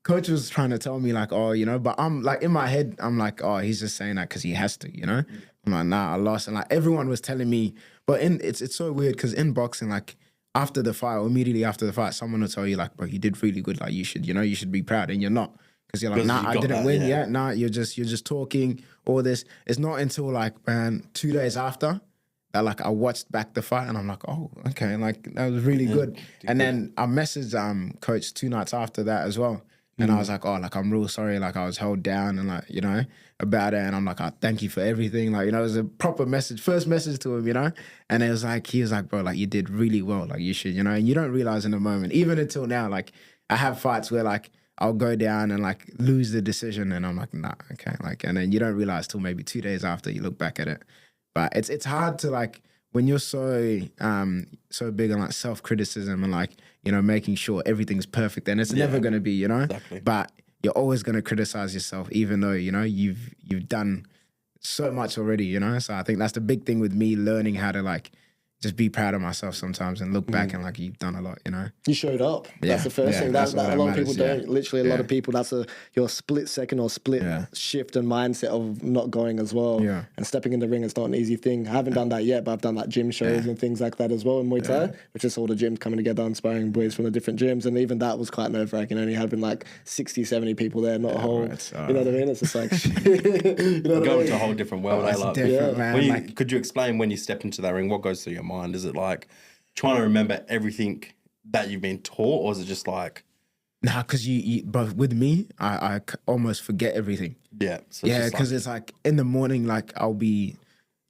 coach was trying to tell me like, oh, but I'm like in my head, I'm like, oh, he's just saying that because he has to, I'm like, nah, I lost, and like everyone was telling me, but it's so weird because in boxing, like after the fight or immediately after the fight, someone will tell you like, bro, you did really good, like you should be proud, and you're not. Because you're like, nah, I didn't win yet. Nah, you're just talking, all this. It's not until like, man, 2 days after that, like I watched back the fight, and I'm like, oh, okay, like that was really good. And then I messaged coach 2 nights after that as well. And I was like, oh, like I'm real sorry, like I was held down and like, about it. And I'm like, oh, thank you for everything. Like, it was a proper message, first message to him, And it was like, he was like, bro, like you did really well, like you should, and you don't realize in the moment, even until now, like I have fights where like I'll go down and like lose the decision, and I'm like, nah, okay. Like, and then you don't realize till maybe 2 days after you look back at it. But it's hard to like, when you're so big on like self-criticism and like, making sure everything's perfect, and it's never going to be, Exactly. But you're always going to criticize yourself, even though, you've done so much already, So I think that's the big thing with me learning how to like just be proud of myself sometimes and look back and like you've done a lot, you know. You showed up. That's the first thing. that's That what a lot of matters, people don't. Literally, a lot of Yeah. people. That's your split second or split shift and mindset of not going as well. Yeah. And stepping in the ring is not an easy thing. I haven't done that yet, but I've done like gym shows and things like that as well in Muay Thai, which is all the gyms coming together, inspiring boys from the different gyms. And even that was quite nerve-wracking. Only having like 60, 70 people there, not a whole. Right, you know what I mean? It's just like you know what I Go mean? into a whole different world. It's Like, different, man. when you, Like, could you explain when you step into that ring, what goes through your mind? Is it like trying to remember everything that you've been taught, or is it just like, nah, because but with me, I almost forget everything. yeah, so Yeah, it's because it's like in the morning, like I'll be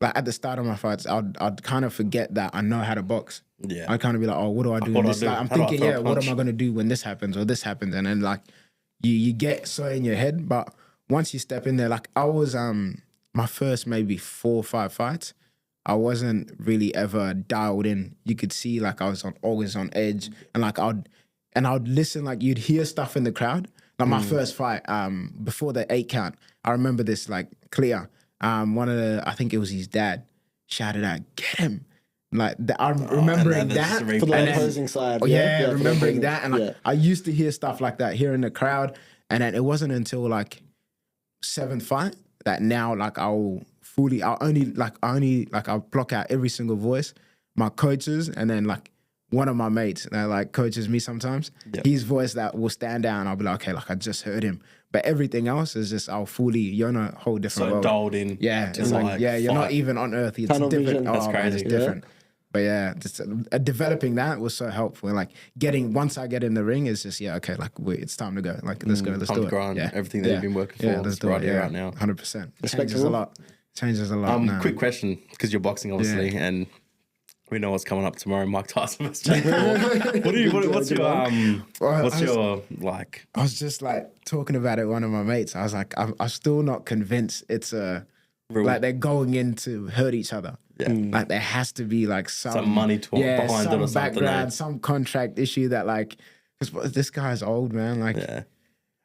like at the start of my fights, I'd kind of forget that I know how to box. Yeah. I'd kind of be like, oh, what do I do? what in do I this? do? Like, I'm How do I thinking, throw a yeah, what punch? am I gonna do when this happens or this happens? And then like you get so in your head, but once you step in there, like I was my first maybe 4 or 5 fights, I wasn't really ever dialed in. You could see like I was always on edge, and like I'd listen, like you'd hear stuff in the crowd. Like my first fight, before the 8 count, I remember this like clear. One of the, I think it was his dad, shouted out, "Get him!" Like I'm remembering that's that the For the And then- opposing side. Oh, yeah, for the remembering opposing- that. And like, I used to hear stuff like that here in the crowd. And then it wasn't until like 7th fight that now like I'll block out every single voice, my coaches, and then like one of my mates that like coaches me sometimes, his voice that will stand out and I'll be like, okay, like I just heard him. But everything else is just you're in a whole different so world. dialed in. Yeah, to it's like, you're not fight. even on earth. It's Tunnel different. vision. That's Man, crazy. it's different. But yeah, just developing that was so helpful. And like once I get in the ring, it's just, okay, like it's time to go. Like, let's go, let's Time do to it. grind everything that you've been working for. let's It's do right it. here, Yeah, right now. 100%. Changes a Respectable. lot. Changes a lot. now. Quick question, because you're boxing obviously, and we know what's coming up tomorrow. Mike Tyson versus Jake Paul. What's your like? I was just like talking about it with one of my mates. I was like, I'm still not convinced it's like they're going in to hurt each other. Yeah. Like there has to be like some money talk behind some it or something. background, some contract issue that like, because this guy's old, man. Like, Yeah.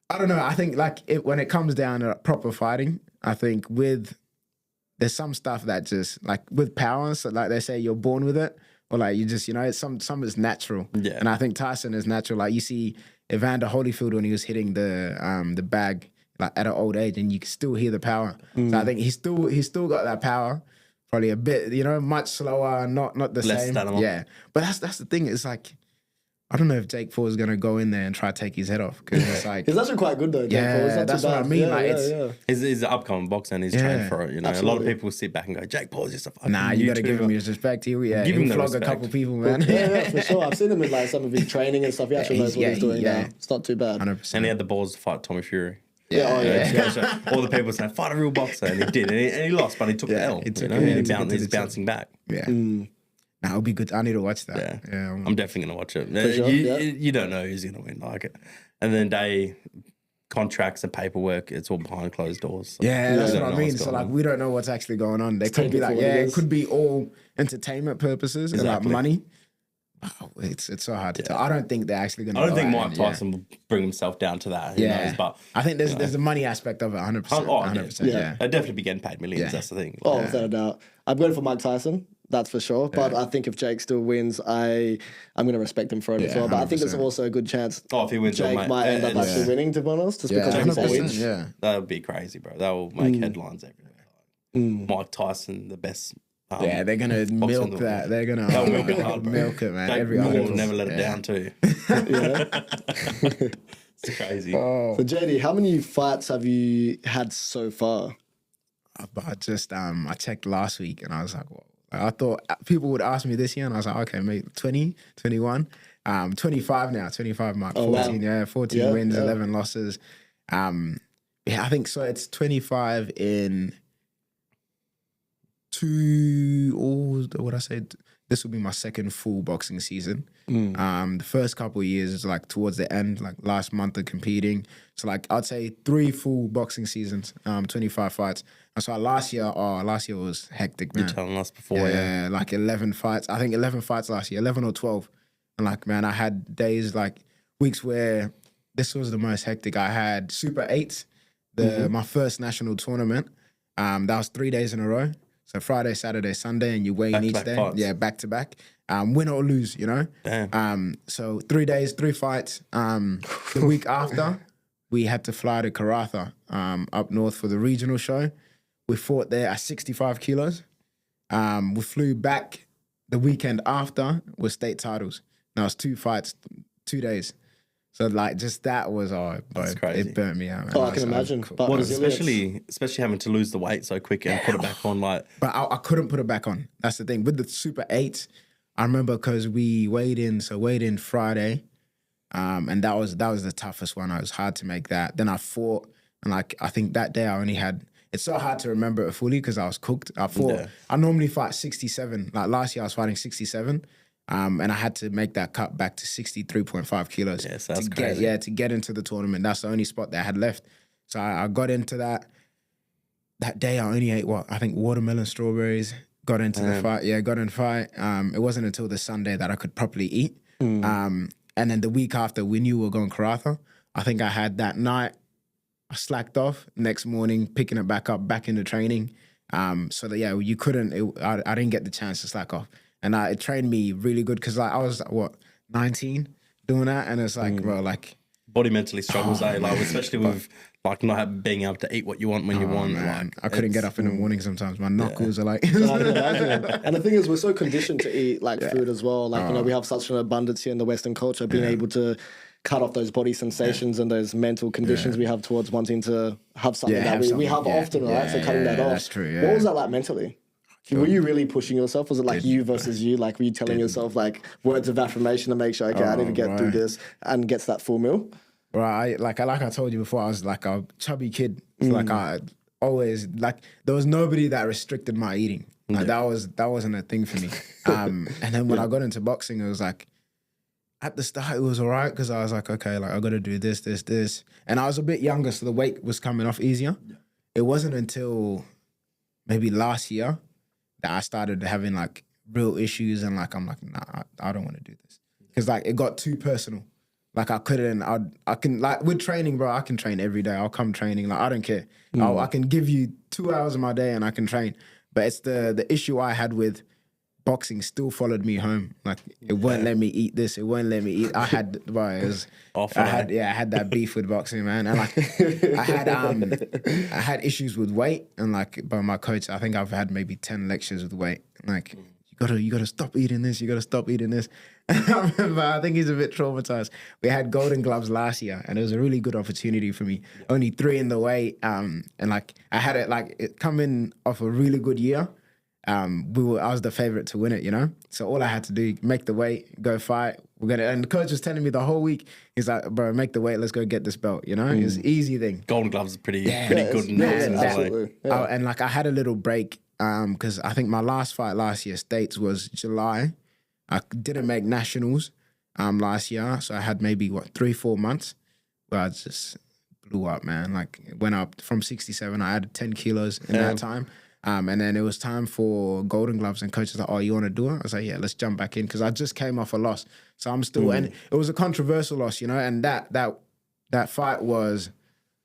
I don't know. I think like when it comes down to proper fighting, I think there's some stuff that just like with power, so like they say you're born with it, or like you just, some is natural. Yeah. And I think Tyson is natural. Like you see Evander Holyfield when he was hitting the bag like at an old age, and you can still hear the power. So I think he's still got that power. Probably a bit, much slower, not the Less same. stamina. Yeah. But that's the thing. It's like, I don't know if Jake Paul is gonna go in there and try to take his head off, because it's like, He's actually quite good though. Jake Yeah, Paul. It's not that's too what I bad. mean, Yeah, like, yeah, it's- yeah. He's an upcoming boxer and he's Yeah. trained for it. A lot of Absolutely. people sit back and go, Jake Paul's just a fucking nah, you gotta give him YouTuber." his respect. He'll Give him he'll the flog respect. a couple people, man. Yeah, for sure. I've seen him with like some of his training and stuff. He actually knows what he's doing now. It's not too bad. 100%. And he had the balls to fight Tommy Fury. Yeah, Yeah. All the people saying, fight a real boxer. And he did. And he lost, but he took the L. he took you know? it, And he took it to he's the chin. bouncing back. Yeah. Nah, it'll be good. I need to watch that. Yeah. I'm definitely going to watch it. sure, yeah. You don't know who's going to win. Like it. And then contracts and paperwork, it's all behind closed doors. So Yeah, that's you what don't I know mean. what's So going like, on. we don't know what's actually going on. They could take be it for like, what it it is. could be all entertainment purposes and like Exactly. money. Oh, it's so hard to tell. I don't think they're actually gonna. I don't go think out Mike and- Tyson will bring himself down to that. Who knows? But I think there's a money aspect of it, 100%. Oh, 100%. Yeah. they'll definitely be getting paid millions. Yeah. That's the thing. Oh, without a doubt. I'm going for Mike Tyson. That's for sure. But I think if Jake still wins, I'm going to respect him for it as Yeah, well. But I think there's 100%. also a good chance If he wins, Jake might end up actually winning, to be honest, just because of his 100%, age. yeah. That would be crazy, bro. That will make headlines everywhere. Mike Tyson, the best. Yeah, they're gonna milk the that. world. They're gonna They'll milk it hard, bro. milk it, man. Jake Every Paul will article. never let it Yeah. down too. It's crazy. Oh. So, JD, how many fights have you had so far? But I just I checked last week and I was like, whoa. I thought people would ask me this year and I was like, okay, maybe 20, 21, 25 now, 25 mark, Oh, 14, wow. 14 Yeah, wins, yeah. 11 losses. I think so. It's 25 in this will be my second full boxing season. The first couple of years is like towards the end, like last month of competing. So like I'd say 3 full boxing seasons, 25 fights. And so last year was hectic, man. You're telling us before, yeah. Like 11 fights. I think 11 fights last year, 11 or 12. And like, man, I had days like weeks where this was the most hectic. I had Super 8, my first national tournament. That was 3 days in a row. So Friday, Saturday, Sunday, and you weigh in each Back-to-back day. fights. Yeah, back to back. Win or lose, you know? Damn. So 3 days, 3 fights. The week after, we had to fly to Karratha up north for the regional show. We fought there at 65 kilos. We flew back the weekend after with state titles. Now it's 2 fights, 2 days. So like just that was That's crazy. It burnt me out. Man. Oh, I can imagine. But What, resilience. especially having to lose the weight so quick and put it back on, like. But I couldn't put it back on. That's the thing. With the Super 8s, I remember because we weighed in Friday, and that was the toughest one. It was hard to make that. Then I fought, and like I think that day I only had. It's so hard to remember it fully because I was cooked. I fought. Yeah. I normally fight 67. Like last year I was fighting 67, and I had to make that cut back to 63.5 kilos. Yes, that's to crazy. to get into the tournament. That's the only spot that I had left. So I got into that. That day I only ate I think watermelon, strawberries. Got into the fight. Yeah, got in the fight. It wasn't until the Sunday that I could properly eat. And then the week after, we knew we were going Karratha. I think I had that night. I slacked off. Next morning, picking it back up, back into training. So that you couldn't. I didn't get the chance to slack off, and it trained me really good because like I was 19 doing that, and it's like bro, like Body mentally struggles, like especially with like not being able to eat what you want when you want. man, Like I couldn't get up in the morning sometimes. My knuckles are like. I can imagine. And the thing is, we're so conditioned to eat like food as well. Like, we have such an abundance here in the Western culture, being able to cut off those body sensations and those mental conditions we have towards wanting to have something that we have often, right? So cutting that off. That's true, yeah. What was that like mentally? Were you really pushing yourself? Was it like you versus you? Like, were you telling yourself like words of affirmation to make sure, okay, I need to get through this and get to that full meal? Right, like I told you before, I was like a chubby kid. So like I always like there was nobody that restricted my eating. Like that wasn't a thing for me. And then when I got into boxing, it was like at the start it was alright because I was like, okay, like I got to do this, and I was a bit younger, so the weight was coming off easier. It wasn't until maybe last year that I started having like real issues, and like I'm like, nah, I don't want to do this because like it got too personal. Like I can like with training, bro. I can train every day. I'll come training. Like I don't care. I can give you 2 hours of my day and I can train. But it's the issue I had with boxing still followed me home. Like it won't let me eat this. It won't let me eat. I had, bro. It was. I had that beef with boxing, man. And like I had issues with weight, and like by my coach, I think I've had maybe 10 lectures with weight. Like. You gotta stop eating this. You gotta stop eating this. And I remember, I think he's a bit traumatized. We had golden gloves last year, and it was a really good opportunity for me. Only 3 in the weight, and like I had it coming off a really good year. I was the favorite to win it, you know. So all I had to do, make the weight, go fight. And the coach was telling me the whole week, he's like, bro, make the weight. Let's go get this belt. You know, it's an easy thing. Golden gloves are pretty good. Absolutely. Yeah. And like I had a little break. Because I think my last fight last year, States, was July. I didn't make nationals last year, so I had maybe 3-4 months where I just blew up, man. Like it went up from 67. I added 10 kilos in that time, and then it was time for golden gloves. And coach was like, "Oh, you want to do it?" I was like, "Yeah, let's jump back in," because I just came off a loss, so I'm still. And it was a controversial loss, you know. And that fight was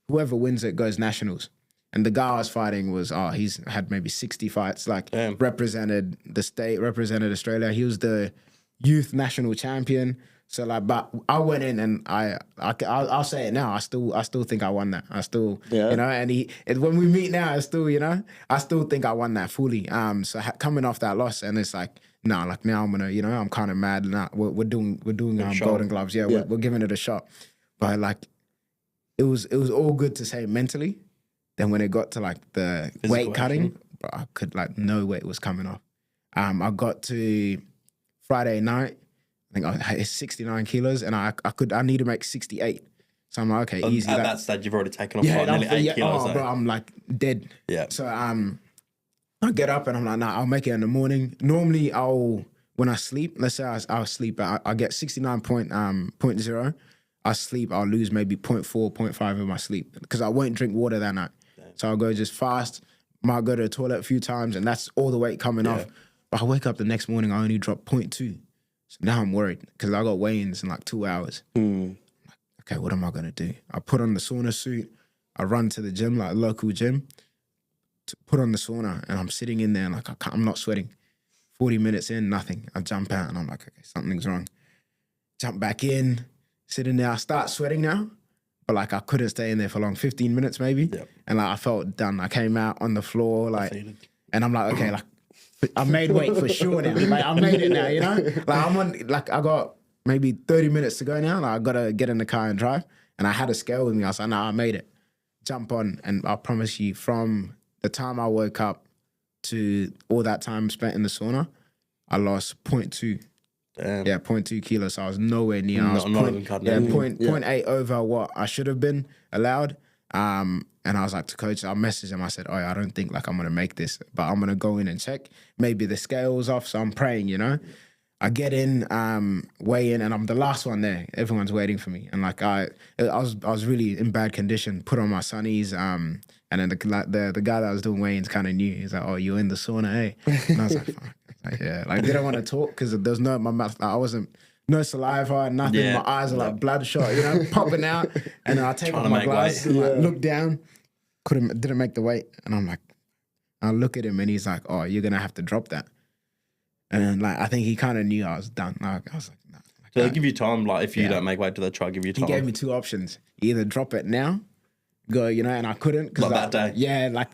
whoever wins it goes nationals. And the guy I was fighting was, he's had maybe 60 fights, like represented the state, represented Australia. He was the youth national champion. So like, but I went in and I'll say it now. I still think I won that. I still, you know, and when we meet now, I still, you know, I still think I won that fully. So coming off that loss, and it's like, nah, like now I'm gonna, you know, I'm kind of mad. Nah, we're doing golden gloves. Yeah, we're giving it a shot. But like, it was all good to say mentally. Then when it got to like the physical weight cutting, bro, I could like no weight was coming off. I got to Friday night, I think I had 69 kilos, and I need to make 68. So I'm like, okay, easy. At that stage, you've already taken off like nearly 8 kilos. Bro, I'm like dead. Yeah. So I get up and I'm like, nah, I'll make it in the morning. Normally when I sleep, let's say I'll sleep, I get 69.0. I sleep, I'll lose maybe 0.4, 0.5 in my sleep because I won't drink water that night. So I'll go just fast, might go to the toilet a few times, and that's all the weight coming off. But I wake up the next morning, I only drop 0.2. So now I'm worried because I got weigh-ins in like 2 hours. Like, okay, what am I going to do? I put on the sauna suit. I run to the gym, like a local gym. put on the sauna, and I'm sitting in there, and like I'm not sweating. 40 minutes in, nothing. I jump out, and I'm like, okay, something's wrong. Jump back in, sitting there. I start sweating now, but like I couldn't stay in there for long. 15 minutes maybe, and like I felt done. I came out on the floor, like, and I'm like, okay, like I made weight for sure now. Like I made it now, you know. Like I'm on, like I got maybe 30 minutes to go now. Like I gotta get in the car and drive. And I had a scale with me. I was like, nah, I made it. Jump on, and I promise you, from the time I woke up to all that time spent in the sauna, I lost 0.2. Damn. Yeah, 0.2 kilos. So I was nowhere near. I was Not even cutting it. 0.8 over what I should have been allowed. And I was like to coach, I messaged him. I said, oh, I don't think like I'm going to make this, but I'm going to go in and check. Maybe the scale's off, so I'm praying, you know. I get in, weigh in, and I'm the last one there. Everyone's waiting for me. And like I was really in bad condition, put on my sunnies, and then the guy that was doing weigh-ins kind of knew. He's like, oh, you're in the sauna, eh? And I was like, fuck. Like, yeah, like didn't want to talk because there's no my mouth. I wasn't no saliva, nothing. Yeah. My eyes are like bloodshot, you know, popping out. And I take off my glasses, and, like, look down, didn't make the weight, and I'm like, I look at him and he's like, oh, you're gonna have to drop that. And like I think he kind of knew I was done. Like I was like, nah. So they give you time, like if you don't make weight, do they try to give you time? He gave me two options: either drop it now, go, you know, and I couldn't because that day. Yeah, like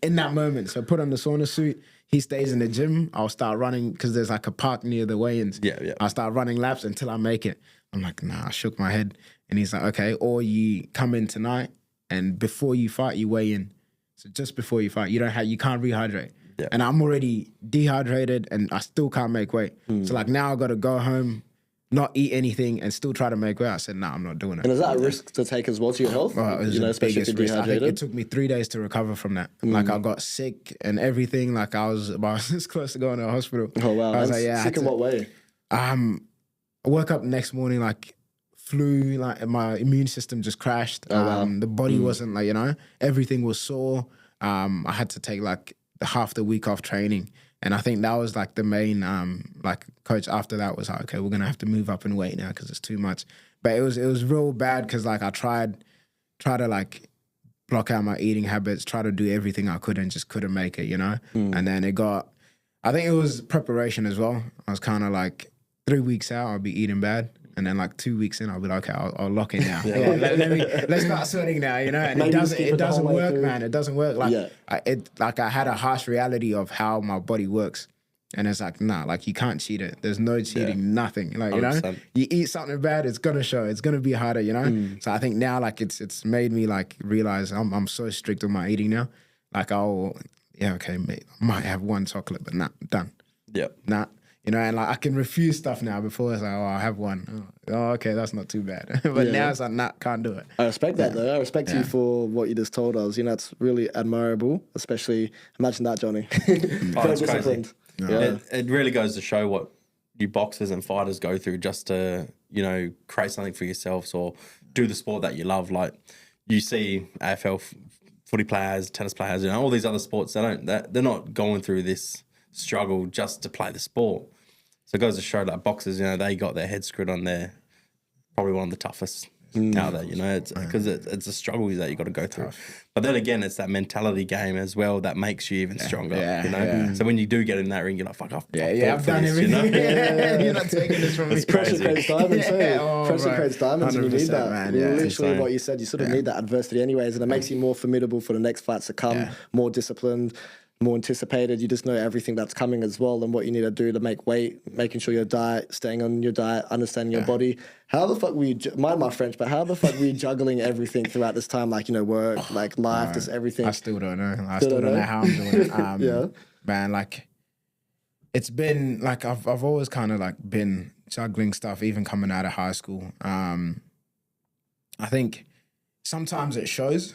in that moment. So put on the sauna suit. He stays in the gym. I'll start running because there's like a park near the weigh-ins. Yeah. I'll start running laps until I make it. I'm like, nah, I shook my head. And he's like, okay, or you come in tonight and before you fight, you weigh in. So just before you fight, you can't rehydrate. Yeah. And I'm already dehydrated and I still can't make weight. So like now I got to go home, not eat anything and still try to make weight. I said, nah, I'm not doing it. And is that a risk to take as well to your health? Well, it was especially if you're dehydrated? I think it took me 3 days to recover from that. Like I got sick and everything. Like I was this close to going to the hospital. Oh wow! I was like, yeah. Sick in what way? I woke up the next morning like flu. Like my immune system just crashed. The body wasn't like, you know, everything was sore. I had to take like half the week off training. And I think that was like the main, like coach after that was like, okay, we're going to have to move up in weight now because it's too much. But it was real bad because like I tried to like block out my eating habits, try to do everything I could and just couldn't make it, you know? And then I think it was preparation as well. I was kind of like 3 weeks out, I'll be eating bad. And then like 2 weeks in, I'll be like, okay, I'll lock it now. Let's start sweating now, you know? And it doesn't work, man. It doesn't work. Like I had a harsh reality of how my body works. And it's like, nah, like you can't cheat it. There's no cheating, nothing. Like, 100%. You know, you eat something bad, it's gonna show. It's gonna be harder, you know? So I think now like it's made me like realize I'm so strict with my eating now. Like mate, I might have one chocolate, but nah, done. Yeah. Nah. You know, and like I can refuse stuff now. Before it's like, oh, I have one. Oh, okay, that's not too bad. But now it's like, nah, can't do it. I respect that though. I respect you for what you just told us. You know, it's really admirable. Especially, imagine that, Johnny. Very disciplined. Yeah. It really goes to show what you boxers and fighters go through just to, you know, create something for yourselves or do the sport that you love. Like you see AFL footy players, tennis players, you know, all these other sports. They're not going through this struggle just to play the sport. So it goes to show that boxers, you know, they got their head screwed on there. Probably one of the toughest out there, you know, because it's a struggle that you got to go through. But then again, it's that mentality game as well that makes you even stronger, you know. Yeah. So when you do get in that ring, you're like, fuck off. I've done everything. You know? You're not taking this from me. Pressure creates diamonds. Pressure creates diamonds, and you need that. Man, literally, what you said, you sort of need that adversity, anyways, and it makes you more formidable for the next fights to come. More disciplined, more anticipated. You just know everything that's coming as well and what you need to do to make weight, making sure your diet, staying on your diet, understanding your body. How the fuck were you, mind my French, but how the fuck were you juggling everything throughout this time? Like, you know, work, like life, just everything. I still don't know. I still don't know how I'm doing it. Man, like, it's been, like, I've always kind of, like, been juggling stuff, even coming out of high school. I think sometimes it shows.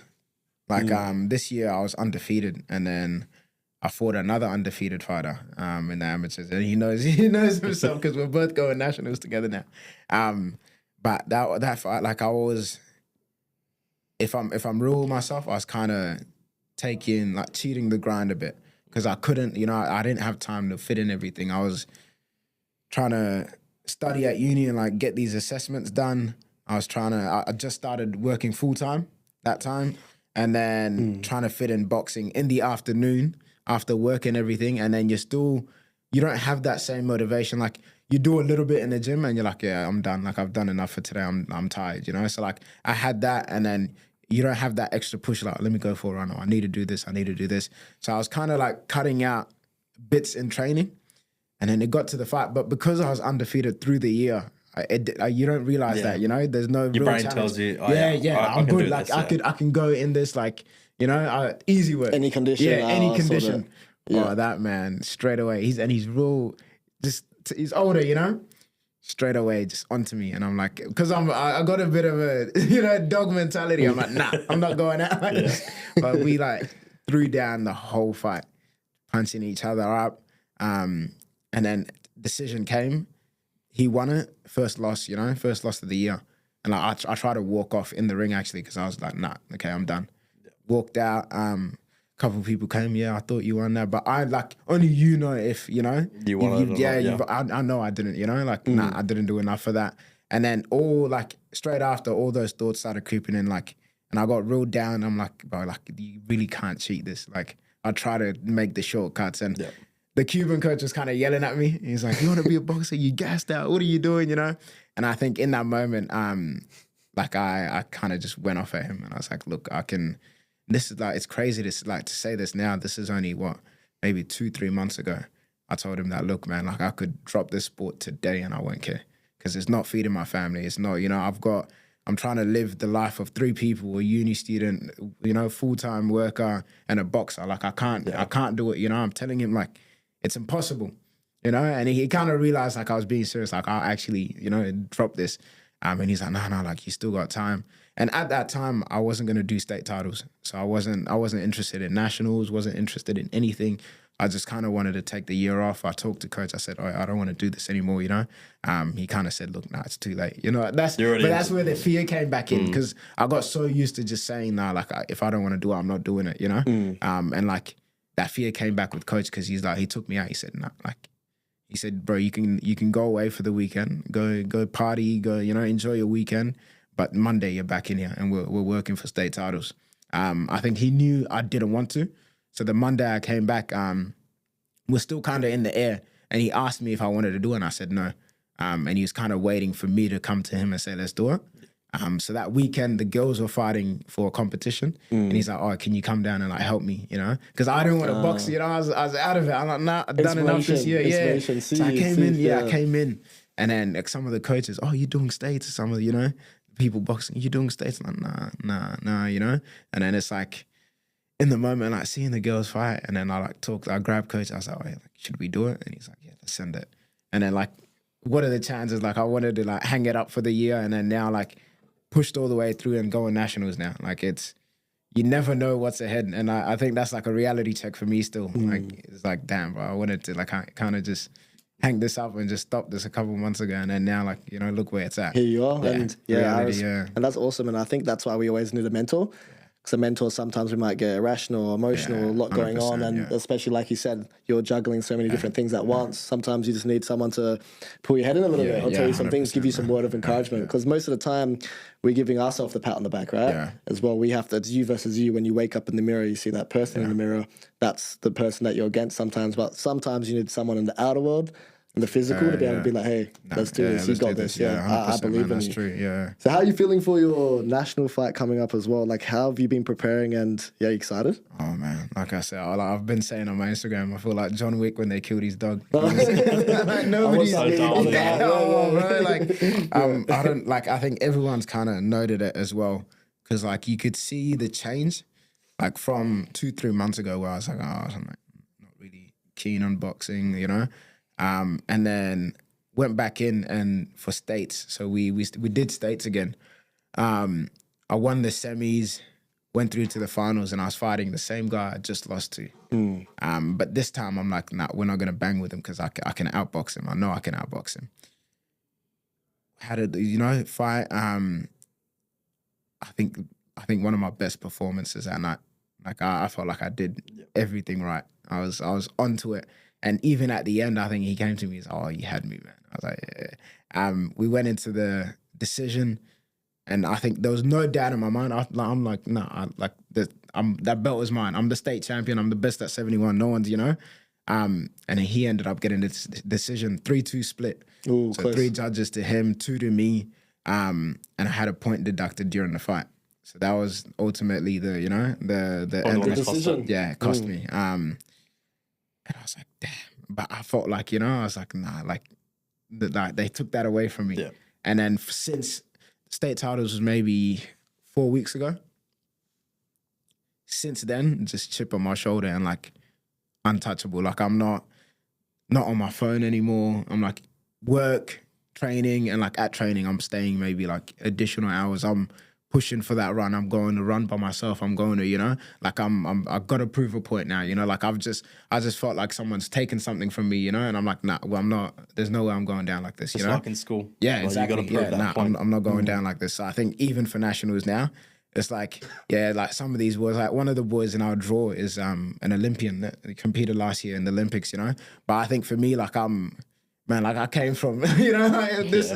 Like, this year I was undefeated and then I fought another undefeated fighter in the amateurs, and he knows himself because we're both going nationals together now. But that fight, like I was, if I'm real with myself, I was kind of cheating the grind a bit because I couldn't, you know, I didn't have time to fit in everything. I was trying to study at uni and like get these assessments done. I just started working full time that time. and then trying to fit in boxing in the afternoon after work and everything, and then you don't have that same motivation. Like you do a little bit in the gym and you're like, yeah, I'm done. Like I've done enough for today. I'm tired, you know? So like I had that, and then you don't have that extra push, like, let me go for a run, or I need to do this, I need to do this. So I was kind of like cutting out bits in training, and then it got to the fight. But because I was undefeated through the year, you don't realize that, you know, there's no Your real brain challenge. tells you, I'm can good. do Like this, I can go in this, like, you know, easy work. Any condition. Yeah, any condition. Sort of, yeah. Oh, that man, straight away. He's real, he's older, you know? Straight away, just onto me. And I'm like, because I got a bit of a, you know, dog mentality. I'm like, nah, I'm not going out like this. But we like threw down the whole fight, punching each other up. And then decision came. He won it. First loss, you know, first loss of the year. And like, I tried to walk off in the ring actually, because I was like, nah, okay, I'm done. Walked out. Couple of people came, yeah, I thought you won that, but I like only you know if you know you won it. Yeah, I know I didn't, you know, like nah, I didn't do enough for that. And then all like straight after, all those thoughts started creeping in, like, and I got real down. I'm like, bro, like you really can't cheat this. Like I try to make the shortcuts, and the Cuban coach was kind of yelling at me. He's like, you want to be a boxer? You gassed out. What are you doing? You know? And I think in that moment, like I kind of just went off at him, and I was like, look, I can. This is like, it's crazy to say this now. This is only maybe 2-3 months ago. I told him that, look, man, like I could drop this sport today and I won't care, because it's not feeding my family. It's not, you know, I'm trying to live the life of 3 people, a uni student, you know, full-time worker and a boxer. Like I can't do it. You know, I'm telling him like, it's impossible, you know? And he kind of realized like I was being serious. Like I'll actually, you know, drop this. And he's like, no, like you still got time. And at that time, I wasn't going to do state titles. So I wasn't interested in nationals, wasn't interested in anything. I just kind of wanted to take the year off. I talked to coach. I said, oh, I don't want to do this anymore, you know? He kind of said, look, nah, it's too late. You know, that's where the fear came back in, because I got so used to just saying, nah, like if I don't want to do it, I'm not doing it, you know? And like that fear came back with coach, because he's like, he took me out. He said, nah, like, he said, bro, you can go away for the weekend, go party, go, you know, enjoy your weekend. But Monday you're back in here and we're working for state titles. I think he knew I didn't want to. So the Monday I came back, we're still kind of in the air. And he asked me if I wanted to do it, and I said no. And he was kind of waiting for me to come to him and say, let's do it. So that weekend, the girls were fighting for a competition. And he's like, oh, can you come down and like help me, you know? Because I didn't want to box, you know? I was out of it. I'm like, nah, I've done enough this year. Yeah. So I came in. And then like, some of the coaches, oh, you're doing states. Some of, you know, people boxing, you're doing states. I'm like, nah, you know? And then it's like, in the moment, like seeing the girls fight, and then I grabbed coach. I was like, oh, yeah, like, should we do it? And he's like, yeah, let's send it. And then like, what are the chances? Like I wanted to like hang it up for the year, and then now like pushed all the way through and going nationals now. Like you never know what's ahead. And I think that's like a reality check for me still. Like it's like, damn, bro, I wanted to like kind of just hang this up and just stop this a couple months ago, and then now like, you know, look where it's at. Here you are. And reality, and that's awesome. And I think that's why we always need a mentor. Because a mentor, sometimes we might get irrational, emotional, a lot going on. And especially like you said, you're juggling so many different things at once. Sometimes you just need someone to pull your head in a little bit, or tell you some things, give you some word of encouragement. Because most of the time we're giving ourselves the pat on the back, right? Yeah. As well, we have to, it's you versus you. When you wake up in the mirror, you see that person in the mirror. That's the person that you're against sometimes. But sometimes you need someone in the outer world, and the physical, to be able to be like, hey, let's do this. You got this. I believe in you. That's true. Yeah. So how are you feeling for your national fight coming up as well? Like, how have you been preparing, and you excited? Oh man, like I said, I've been saying on my Instagram, I feel like John Wick when they killed his dog. Like, nobody's I don't like. I think everyone's kind of noted it as well, because like you could see the change, like from 2-3 months ago, where I was like, I'm like not really keen on boxing, you know. And then went back in and for states. So we did states again. I won the semis, went through to the finals, and I was fighting the same guy I just lost to. But this time I'm like, nah, we're not gonna bang with him, because I can outbox him. I know I can outbox him. How did fight? I think one of my best performances that night. Like I felt like I did everything right. I was onto it. And even at the end, I think he came to me and said, oh, you had me, man. I was like, yeah. We went into the decision. And I think there was no doubt in my mind. I'm like, nah, that belt is mine. I'm the state champion. I'm the best at 71. No one's, and then he ended up getting this decision, 3-2 split. Ooh, So close. 3 judges to him, 2 to me. And I had a point deducted during the fight. So that was ultimately the end. the decision. Yeah, it cost me. And I was like, damn. But I felt like, I was like, nah, like they took that away from me. Yeah. And then since state titles was maybe 4 weeks ago, since then, just chip on my shoulder and like untouchable. Like I'm not on my phone anymore. I'm like work, training, and like at training, I'm staying maybe like additional hours. I'm pushing for that run. I'm going to run by myself. I'm going to, like I've got to prove a point now, like I just felt like someone's taken something from me, and I'm like, nah, well, I'm not, there's no way I'm going down like this, It's like in school. Yeah, Like, exactly. You got to prove that point. I'm not going down like this. So I think even for nationals now, it's like, like some of these boys, like one of the boys in our draw is an Olympian that competed last year in the Olympics, But I think for me, like like I came from, this,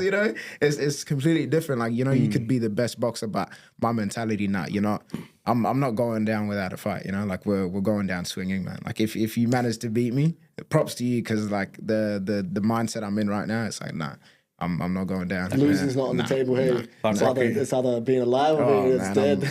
it's completely different. Like, you could be the best boxer, but my mentality, I'm not going down without a fight, like we're going down swinging, man. Like if you manage to beat me, props to you, because like the mindset I'm in right now, it's like, nah, I'm not going down. Losing's not on the table here. Like It's either being alive or being dead.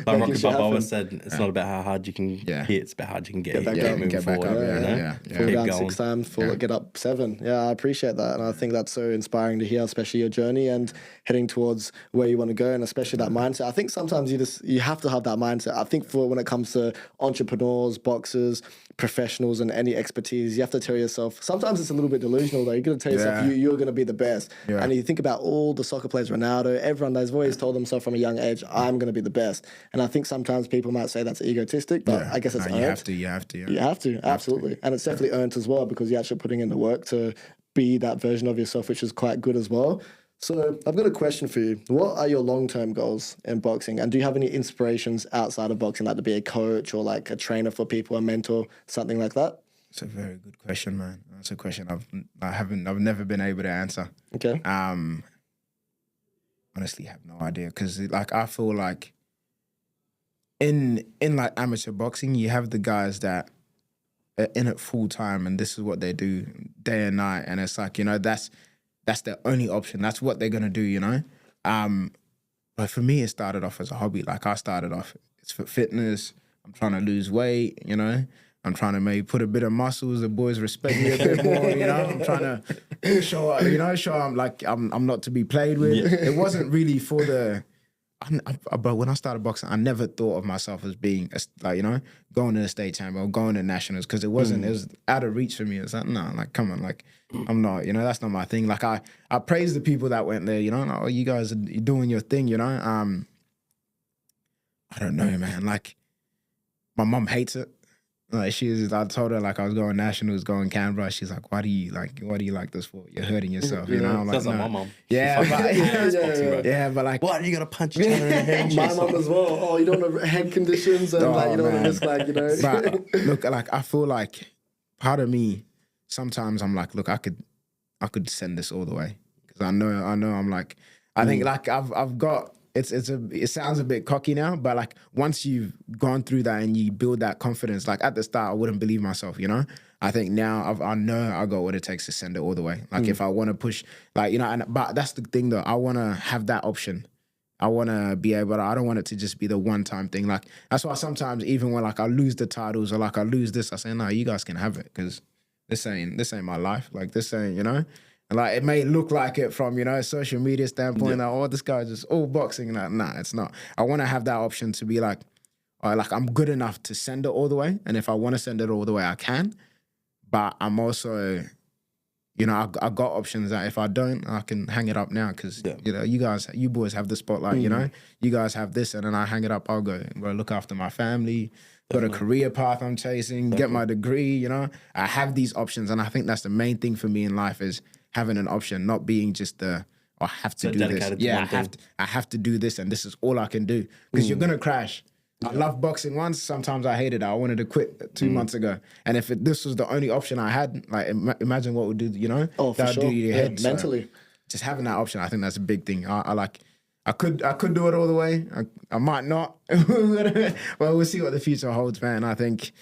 Like Rocky Balboa said, it's not about how hard you can hit, it's about how hard you can get back hit, up. moving Get back forward. up, Fall Keep down going. 6 times, get up 7. Yeah, I appreciate that. And I think that's so inspiring to hear, especially your journey and heading towards where you want to go, and especially that mindset. I think sometimes you have to have that mindset. I think for when it comes to entrepreneurs, boxers, professionals, and any expertise, you have to tell yourself, sometimes it's a little bit delusional though. You're going to tell yourself you're going to be the best. Yeah. And you think about all the soccer players, Ronaldo, everyone they've always told themselves from a young age, I'm going to be the best. And I think sometimes people might say that's egotistic, but I guess it's earned. You have to. Yeah. You have to, absolutely. And it's definitely earned as well, because you're actually putting in the work to be that version of yourself, which is quite good as well. So I've got a question for you. What are your long-term goals in boxing? And do you have any inspirations outside of boxing, like to be a coach or like a trainer for people, a mentor, something like that? It's a very good question, man. That's a question I've never been able to answer. Okay. Honestly, have no idea, because like I feel like in like amateur boxing, you have the guys that are in it full time, and this is what they do day and night, and it's like, that's their only option. That's what they're gonna do, But for me, it started off as a hobby. Like I started off, it's for fitness. I'm trying to lose weight, I'm trying to maybe put a bit of muscles. The boys respect me a bit more, I'm trying to show up, show I'm not to be played with. Yeah. It wasn't really for the. But when I started boxing, I never thought of myself as being going to the state champion or going to nationals, because it wasn't. It was out of reach for me. It's like, no, like come on, like I'm not. That's not my thing. Like I praise the people that went there. Like, oh, you guys are doing your thing. I don't know, man. Like my mom hates it. Like I told her like I was going nationals, going Canberra. She's like, why do you like this for? You're hurting yourself, I'm like, Sounds like my mom. Yeah, But but like, why are you gonna punch each other in the head? My mum as well. Oh, you don't want head conditions and you don't want to risk But look, like I feel like part of me sometimes I'm like, look, I could send this all the way, because I know I'm like, I think like I've got. It sounds a bit cocky now, but like once you've gone through that and you build that confidence, like at the start I wouldn't believe myself, I think now I know I got what it takes to send it all the way. Like if I want to push, like but that's the thing though. I want to have that option. I want to be able to. I don't want it to just be the one-time thing. Like that's why sometimes even when like I lose the titles or like I lose this, I say no, you guys can have it, because this ain't my life. Like this ain't And like it may look like it from a social media standpoint, like, oh, this guy's just all boxing. Like, nah, it's not. I want to have that option to be like, all right, like I'm good enough to send it all the way, and if I want to send it all the way, I can. But I'm also, I got options that if I don't, I can hang it up now, because you boys have the spotlight. You guys have this, and then I hang it up. I'll go look after my family. Got a career path I'm chasing. Get my degree. I have these options, and I think that's the main thing for me in life is having an option, not being just I have to do this. Yeah, I have to do this, and this is all I can do, because you're gonna crash. I love boxing once. Sometimes I hated it. I wanted to quit 2 months ago, and if this was the only option I had, like imagine what would do. Oh, for that would sure. do to your head mentally. So just having that option, I think that's a big thing. I could do it all the way. I might not. Well, we'll see what the future holds, man. I think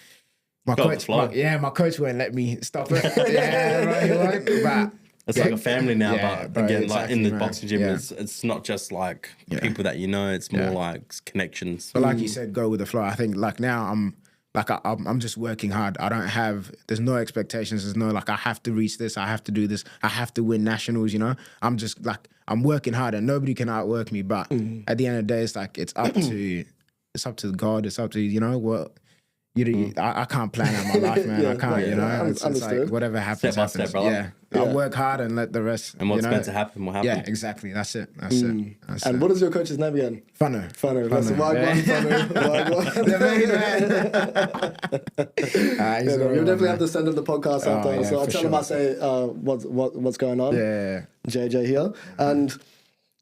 my Go with the flow. my coach won't let me stop it. Yeah, right, he won't. But It's like a family now, but bro, again, like in the man. boxing gym, Yeah. it's not just like people that you know. It's more like connections. But like you said, go with the flow. I think like now I'm just working hard. There's no expectations. There's no like I have to reach this. I have to do this. I have to win nationals. You know, I'm just like I'm working hard, and nobody can outwork me. But at the end of the day, it's like it's up to God. It's up to what. I can't plan out my life, man. I can't, you know. It's like whatever happens, Step by happens. step, brother. I'll work hard and let the rest. And what's you know, meant to happen will happen. Yeah, exactly. That's it. That's it. And what is your coach's name again? Funner. That's the right one. The main man. You'll definitely have to send him the podcast after. yeah, So I'll for tell him sure. I say what's going on. Yeah. JJ here. And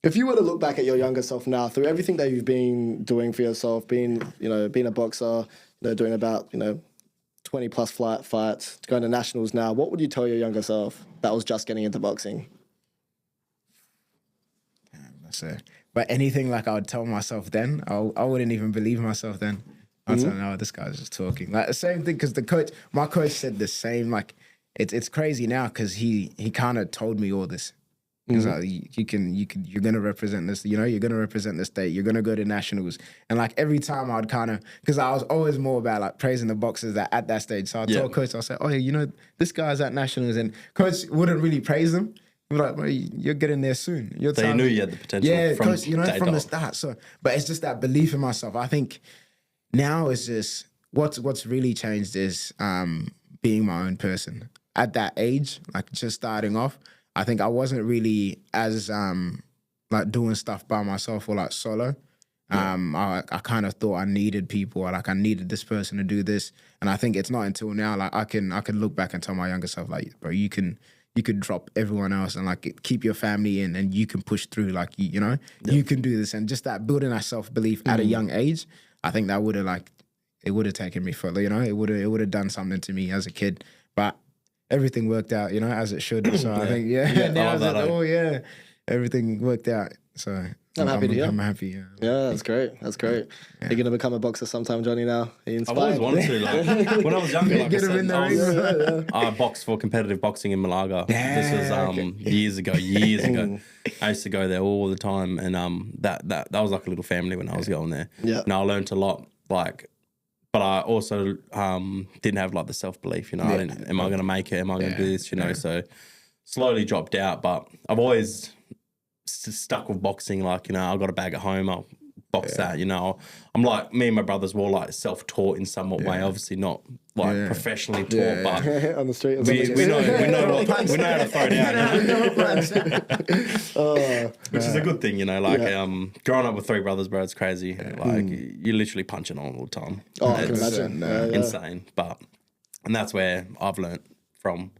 if you were to look back at your younger self now, through everything that you've been doing for yourself, being a boxer, doing about 20 plus fights, going to nationals now, what would you tell your younger self that was just getting into boxing? That's it. But anything like I would tell myself then, I wouldn't even believe myself then. I'd say, no, this guy's just talking. Like the same thing, because my coach said the same. Like it's crazy now because he kind of told me all this. Because you're gonna represent this, you're gonna represent the state, you're gonna go to nationals, and like every time I'd because I was always more about like praising the boxers that at that stage. So I told coach, I said, oh, this guy's at nationals, and coach wouldn't really praise him. He'd be like, well, you're getting there soon. So you knew you had the potential. Yeah, from coach, from the dot. start. So, but it's just that belief in myself. I think now it's just what's really changed is being my own person at that age, like just starting off. I think I wasn't really as like doing stuff by myself or like solo. I kind of thought I needed people, or like I needed this person to do this. And I think it's not until now like I can look back and tell my younger self like, bro, you could drop everyone else and like keep your family in, and you can push through. Like you can do this, and just that building that self belief at a young age. I think that would have taken me further. It would have done something to me as a kid, but. Everything worked out, as it should. So I think, now I was like, everything worked out. So I'm happy to hear. I'm happy, yeah. Yeah, that's great. That's great. You're going to become a boxer sometime, Johnny, now? Are you I've always inspired? wanted to. Like, when I was younger, like I Get him in said, the ring. I boxed for competitive boxing in Malaga. This was years ago. I used to go there all the time, and that was like a little family when I was going there. Yeah. And I learned a lot, but I also didn't have like the self-belief, I didn't, am I going to make it? Am I going to do this? So slowly dropped out, but I've always stuck with boxing. Like, I got a bag at home. I'll box that, I'm like, me and my brothers were like self-taught in somewhat way, obviously not like professionally taught, but on the street. we know how to throw down, which is a good thing, growing up with three brothers, bro, it's crazy. Like you're literally punching on all the time. Oh, I can imagine. Insane. And that's where I've learnt from.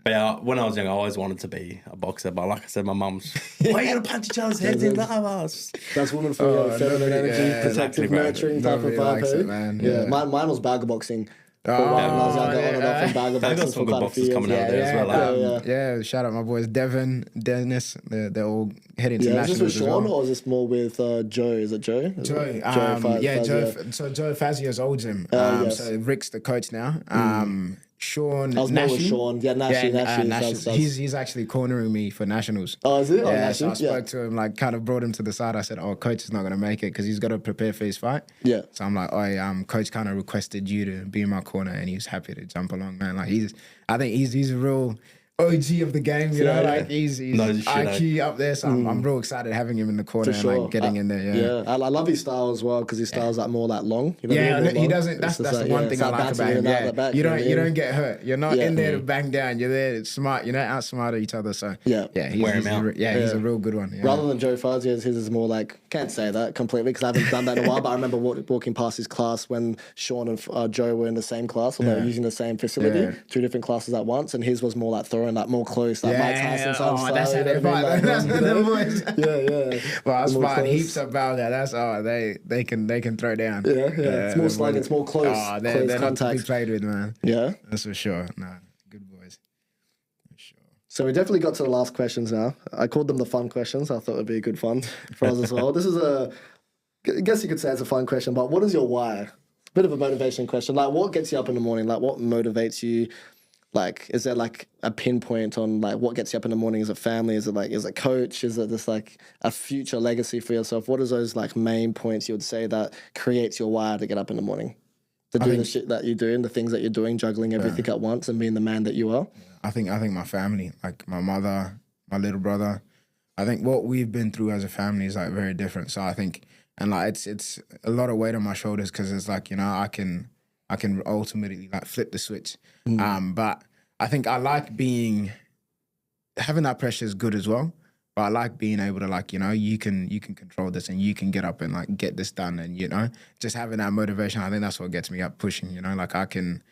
But when I was young, I always wanted to be a boxer. But like I said, my mum's, why are you going to punch each other's heads in? That's woman for feminine energy, protective, nurturing type of vibe. Yeah, mine was bagger boxing. When I was younger, on and off in bagger They got boxing some for good quite a few boxers years. coming out there as well. Shout out my boys, Devin, Dennis. They're all heading to Is this nationals with as Sean well. or is this more with Joe? Is it Joe? Joe, Fazio. So Joe Fazio's old him. Yes. So Rick's the coach now. Sean, I was more with Sean. Yeah, Nashi. He's actually cornering me for nationals. Oh, is it? Yeah, so I spoke to him, like kind of brought him to the side. I said, "Oh, coach is not going to make it because he's got to prepare for his fight." Yeah. So I'm like, "Oh, coach kind of requested you to be in my corner, and he's happy to jump along, man. Like I think he's a real OG of the game, like he's IQ up there. So I'm real excited having him in the corner and like getting in there. Yeah, I love his style as well because his style's like more like long. He doesn't. That's the one thing I like about him. Yeah, you don't get hurt. You're not in there to bang down. You're there to smart. outsmart each other. So he's a real good one. Yeah. Rather than Joe Fazio's, his is more like, can't say that completely because I haven't done that in a while. But I remember walking past his class when Sean and Joe were in the same class, or they were using the same facility, 2 different classes at once, and his was more like throwing like more close, like Mike Tyson style. That's how they fight. That's how them boys. Yeah. Well, I was fighting heaps about that. That's they can throw down. Yeah. It's more slugging, it's more close. They're not to be contact. played with, man. Yeah. That's for sure. Nah, good boys. For sure. So we definitely got to the last questions now. I called them the fun questions. I thought it'd be a good fun for us as well. This is I guess you could say it's a fun question, but what is your why? Bit of a motivation question. Like, what gets you up in the morning? Like, what motivates you? Like, is there like a pinpoint on like what gets you up in the morning? Is it family? Is it coach? Is it just like a future legacy for yourself? What is those like main points you would say that creates your why to get up in the morning? To do the shit that you do and the things that you're doing, juggling everything at once and being the man that you are? I think my family, like my mother, my little brother, I think what we've been through as a family is like very different. So I think, and like it's a lot of weight on my shoulders because it's like, you know, I can ultimately like flip the switch. But I think I like having that pressure is good as well. But I like being able to like, you know, you can control this and you can get up and like get this done, and you know, just having that motivation. I think that's what gets me up pushing. You know, like I can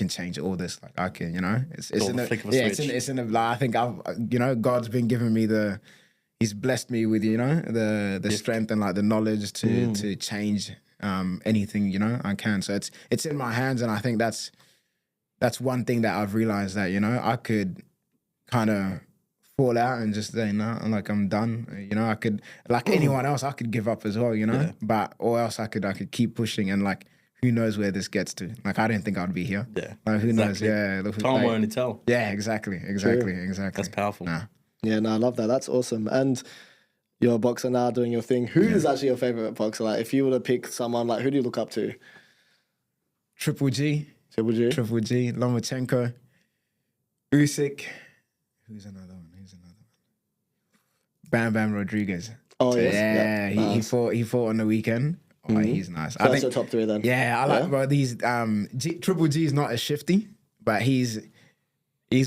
change all this. Like I can, you know, it's in the flick of a switch. It's in the. Like, I think you know, God's been giving me He's blessed me with, you know, the strength and like the knowledge to change anything, you know, I can. So it's in my hands, and I think that's one thing that I've realized, that, you know, I could kind of fall out and just say, no, like I'm done. You know, I could, like anyone else, I could give up as well, you know, or else I could keep pushing, and like, who knows where this gets to? Like, I didn't think I'd be here. Yeah. Like, who knows? Yeah. Time will only tell. Yeah, exactly. That's powerful. Nah. Yeah, no, I love that. That's awesome. And you're a boxer now, doing your thing. Who is actually your favorite boxer? Like, if you were to pick someone, like, who do you look up to? Triple G, Lomachenko, Usyk. Who's another one? Bam Bam Rodriguez. Oh, yes. Yeah, nice. he fought on the weekend. Oh, he's nice. So that's your top three then? Yeah, I like, bro, these, Triple G is not as shifty, but he's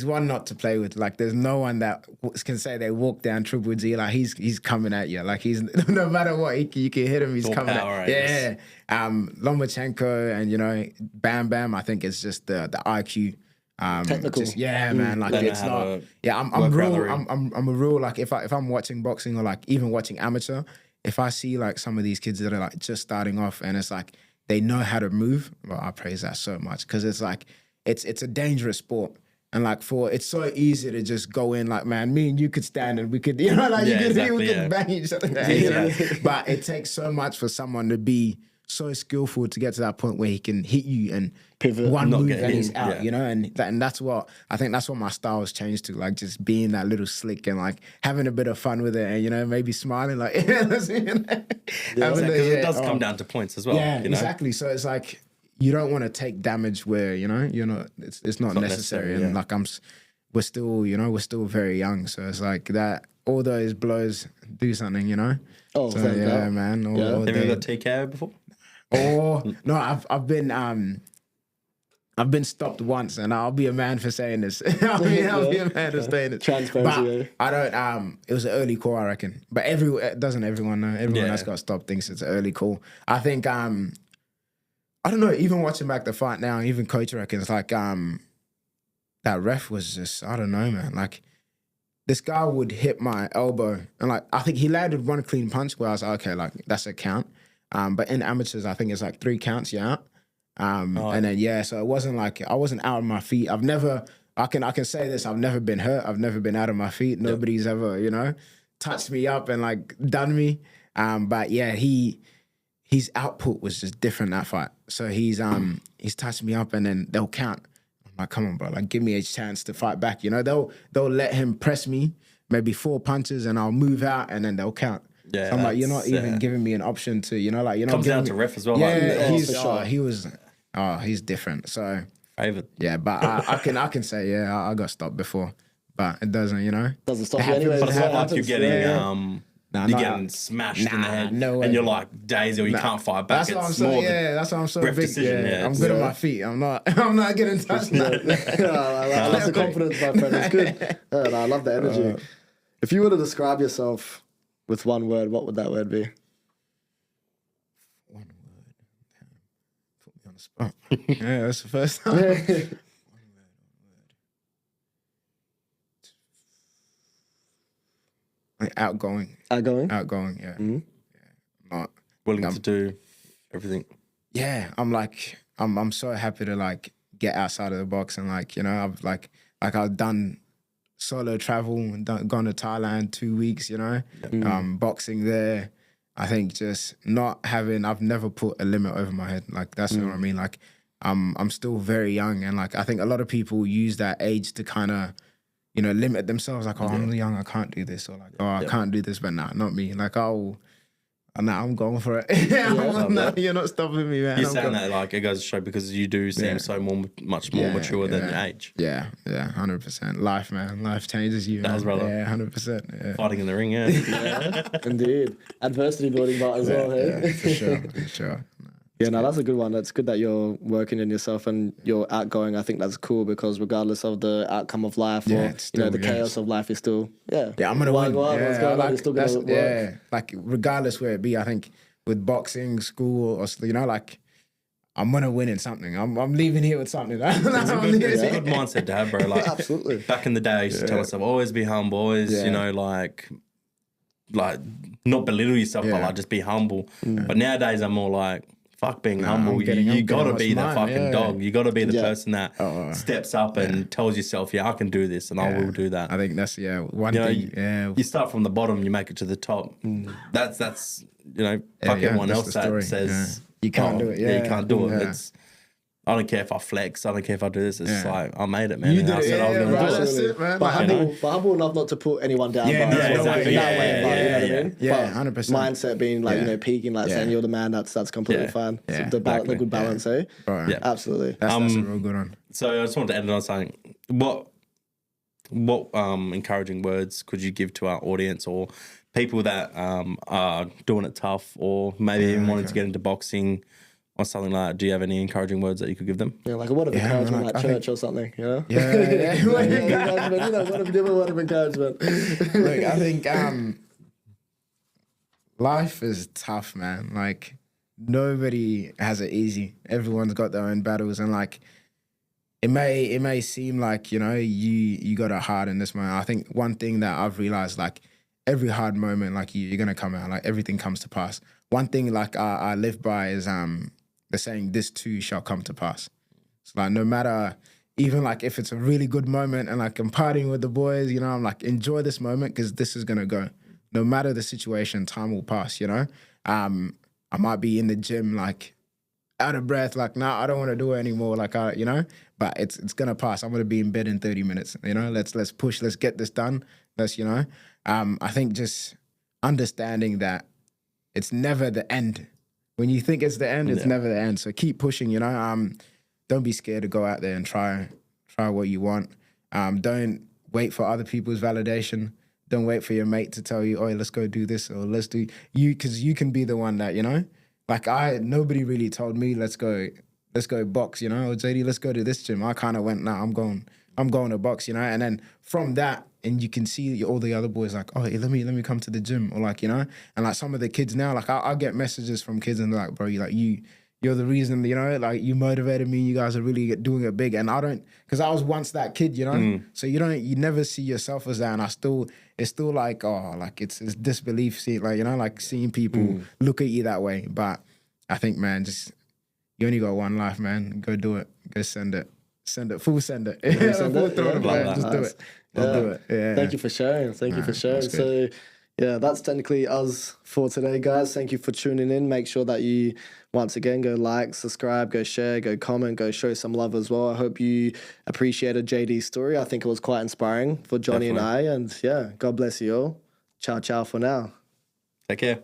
one not to play with. Like, there's no one that can say they walk down Triple G. Like, he's coming at you. Like, he's, no matter what, you can hit him, he's coming at you. Yeah. Lomachenko and, you know, Bam Bam, I think it's just the IQ. Technical. Man. Like, it's not. Yeah, I'm a real, like, if I'm watching boxing or like even watching amateur, if I see like some of these kids that are like just starting off and it's like they know how to move, well, I praise that so much, because it's like it's a dangerous sport. And like, it's so easy to just go in like, man, me and you could stand and we could, you know, like we could bang each other. But it takes so much for someone to be so skillful to get to that point where he can hit you and pivot, one move and he's out, you know, and that's what I think. That's what my style has changed to, like just being that little slick and like having a bit of fun with it, and you know, maybe smiling like, because it does come down to points as well. Yeah, you know? Exactly. So it's like you don't want to take damage where, you know, you're not. It's not necessary, and like we're still very young, so it's like that. All those blows do something, you know. Oh, so, yeah, man. Have you ever got TKO before? Oh no, I've been stopped once, and I'll be a man for saying this. I'll be a man for saying it. Transparency. But I don't. It was an early call, I reckon. But doesn't everyone know? Everyone that's got stopped thinks it's an early call. I think. I don't know. Even watching back the fight now, even coach reckons like that ref was just, I don't know, man. Like, this guy would hit my elbow, and like I think he landed one clean punch where I was like, okay, like that's a count. But in amateurs, I think it's like 3 counts, you're out. And then, so it wasn't like, I wasn't out on my feet. I can say this, I've never been hurt. I've never been out on my feet. Nobody's ever, you know, touched me up and like done me. But yeah, his output was just different that fight. So he's touched me up and then they'll count. I'm like, come on, bro, like give me a chance to fight back. You know, they'll let him press me, maybe 4 punches, and I'll move out and then they'll count. Yeah, so I'm like, you're not even giving me an option to, you know, like, you're not comes down to ref as well. Yeah, he's different. So favorite. Yeah, but I can say, I got stopped before, but it doesn't, you know. Doesn't stop you anyway. But it's not like you're getting getting smashed in the head, and you're like Daisy, or you can't fight back. That's what I'm saying. That's why I'm so big. Decision, I'm good on my feet. I'm not getting touched. That's the confidence, my friend. It's good. I love the energy. If you were to describe yourself with one word, what would that word be? One word. Put me on the spot. Yeah, that's the first time. One word. Like outgoing. Outgoing, yeah. Mm-hmm. Not willing to do everything. Yeah, I'm so happy to like get outside of the box, and like, you know, I've done solo travel and gone to Thailand 2 weeks, you know, boxing there. I think just not having, I've never put a limit over my head. Like, that's what I mean. Like, I'm still very young. And like, I think a lot of people use that age to kind of, you know, limit themselves. Like, oh, I'm young, I can't do this. Or like, oh, I can't do this, but nah, not me. Like, I'm going for it. You're not stopping me, man. You're saying that like it goes to show because you do seem so much more mature than your age. Yeah, 100%. Life, man. Life changes you. That was brother. Yeah, 100%. Yeah. Fighting in the ring, Indeed. Adversity building part as well, hey? Yeah, for sure. Yeah, no, that's a good one. It's good that you're working in yourself and you're outgoing. I think that's cool because regardless of the outcome of life or the chaos of life, is still I'm gonna win. What's going on? You're still gonna work. Yeah, like regardless where it be, I think with boxing, school, or you know, like I'm gonna win in something. I'm leaving here with something. It's a good mindset to have, bro. Like absolutely. Back in the day, I used to tell myself always be humble, always you know like not belittle yourself, but like just be humble. But nowadays, I'm more like. Fuck being humble. You gotta be the fucking dog. You gotta be the person that steps up and tells yourself, I can do this and I will do that. I think that's one thing. You start from the bottom, you make it to the top. That's fuck everyone else that says you can't do it. You can't do it. It's I don't care if I flex. I don't care if I do this. It's just like I made it, man. You did I said I was going to do it. That's it, man. But humble enough not to put anyone down. Exactly. You know what I mean? 100%. Mindset being like peaking, like saying you're the man. That's completely fine. Yeah, So the good balance, eh? Right. Yeah, absolutely. That's a real good one. So I just wanted to end on saying, what encouraging words could you give to our audience or people that are doing it tough or maybe even wanting to get into boxing? Or something like that. Do you have any encouraging words that you could give them? Yeah, like a word of encouragement, like church or something, you know? Yeah. Word of encouragement. Look, I think life is tough, man. Like, nobody has it easy. Everyone's got their own battles, and like, it may seem like, you know, you got it hard in this moment. I think one thing that I've realized, like, every hard moment, like, you're gonna come out, like, everything comes to pass. One thing, like, I live by is the saying, this too shall come to pass. So like, no matter, even like if it's a really good moment and like I'm partying with the boys, you know, I'm like, enjoy this moment because this is gonna go. No matter the situation, time will pass, you know? I might be in the gym like out of breath, like, nah, I don't want to do it anymore, like, you know? But it's gonna pass. I'm gonna be in bed in 30 minutes, you know? Let's push, let's get this done. Let's, you know? I think just understanding that it's never the end. When you think it's the end, it's never the end. So keep pushing, you know. Don't be scared to go out there and try what you want. Don't wait for other people's validation. Don't wait for your mate to tell you, oh, let's go do this or let's do you, because you can be the one that, you know. Like nobody really told me let's go box, you know. Or JD, let's go to this gym. I kind of went, nah, I'm going to box, you know. And then from that, and you can see all the other boys like, oh, hey, let me come to the gym, or like, you know, and like some of the kids now, like I get messages from kids and they're like, bro, you're the reason, you know, like you motivated me. You guys are really doing it big, and I don't, because I was once that kid, you know. So you never see yourself as that, and it's still like, oh, like it's disbelief, see, like, you know, like seeing people look at you that way. But I think, man, just you only got one life, man. Go do it. Go send it, full send it. Full throttle, man. Just do it. Do it. Yeah. Thank you for sharing. So, yeah, that's technically us for today, guys. Thank you for tuning in. Make sure that you, once again, go like, subscribe, go share, go comment, go show some love as well. I hope you appreciated JD's story. I think it was quite inspiring for Johnny and I. And yeah, God bless you all. Ciao, ciao for now. Take care.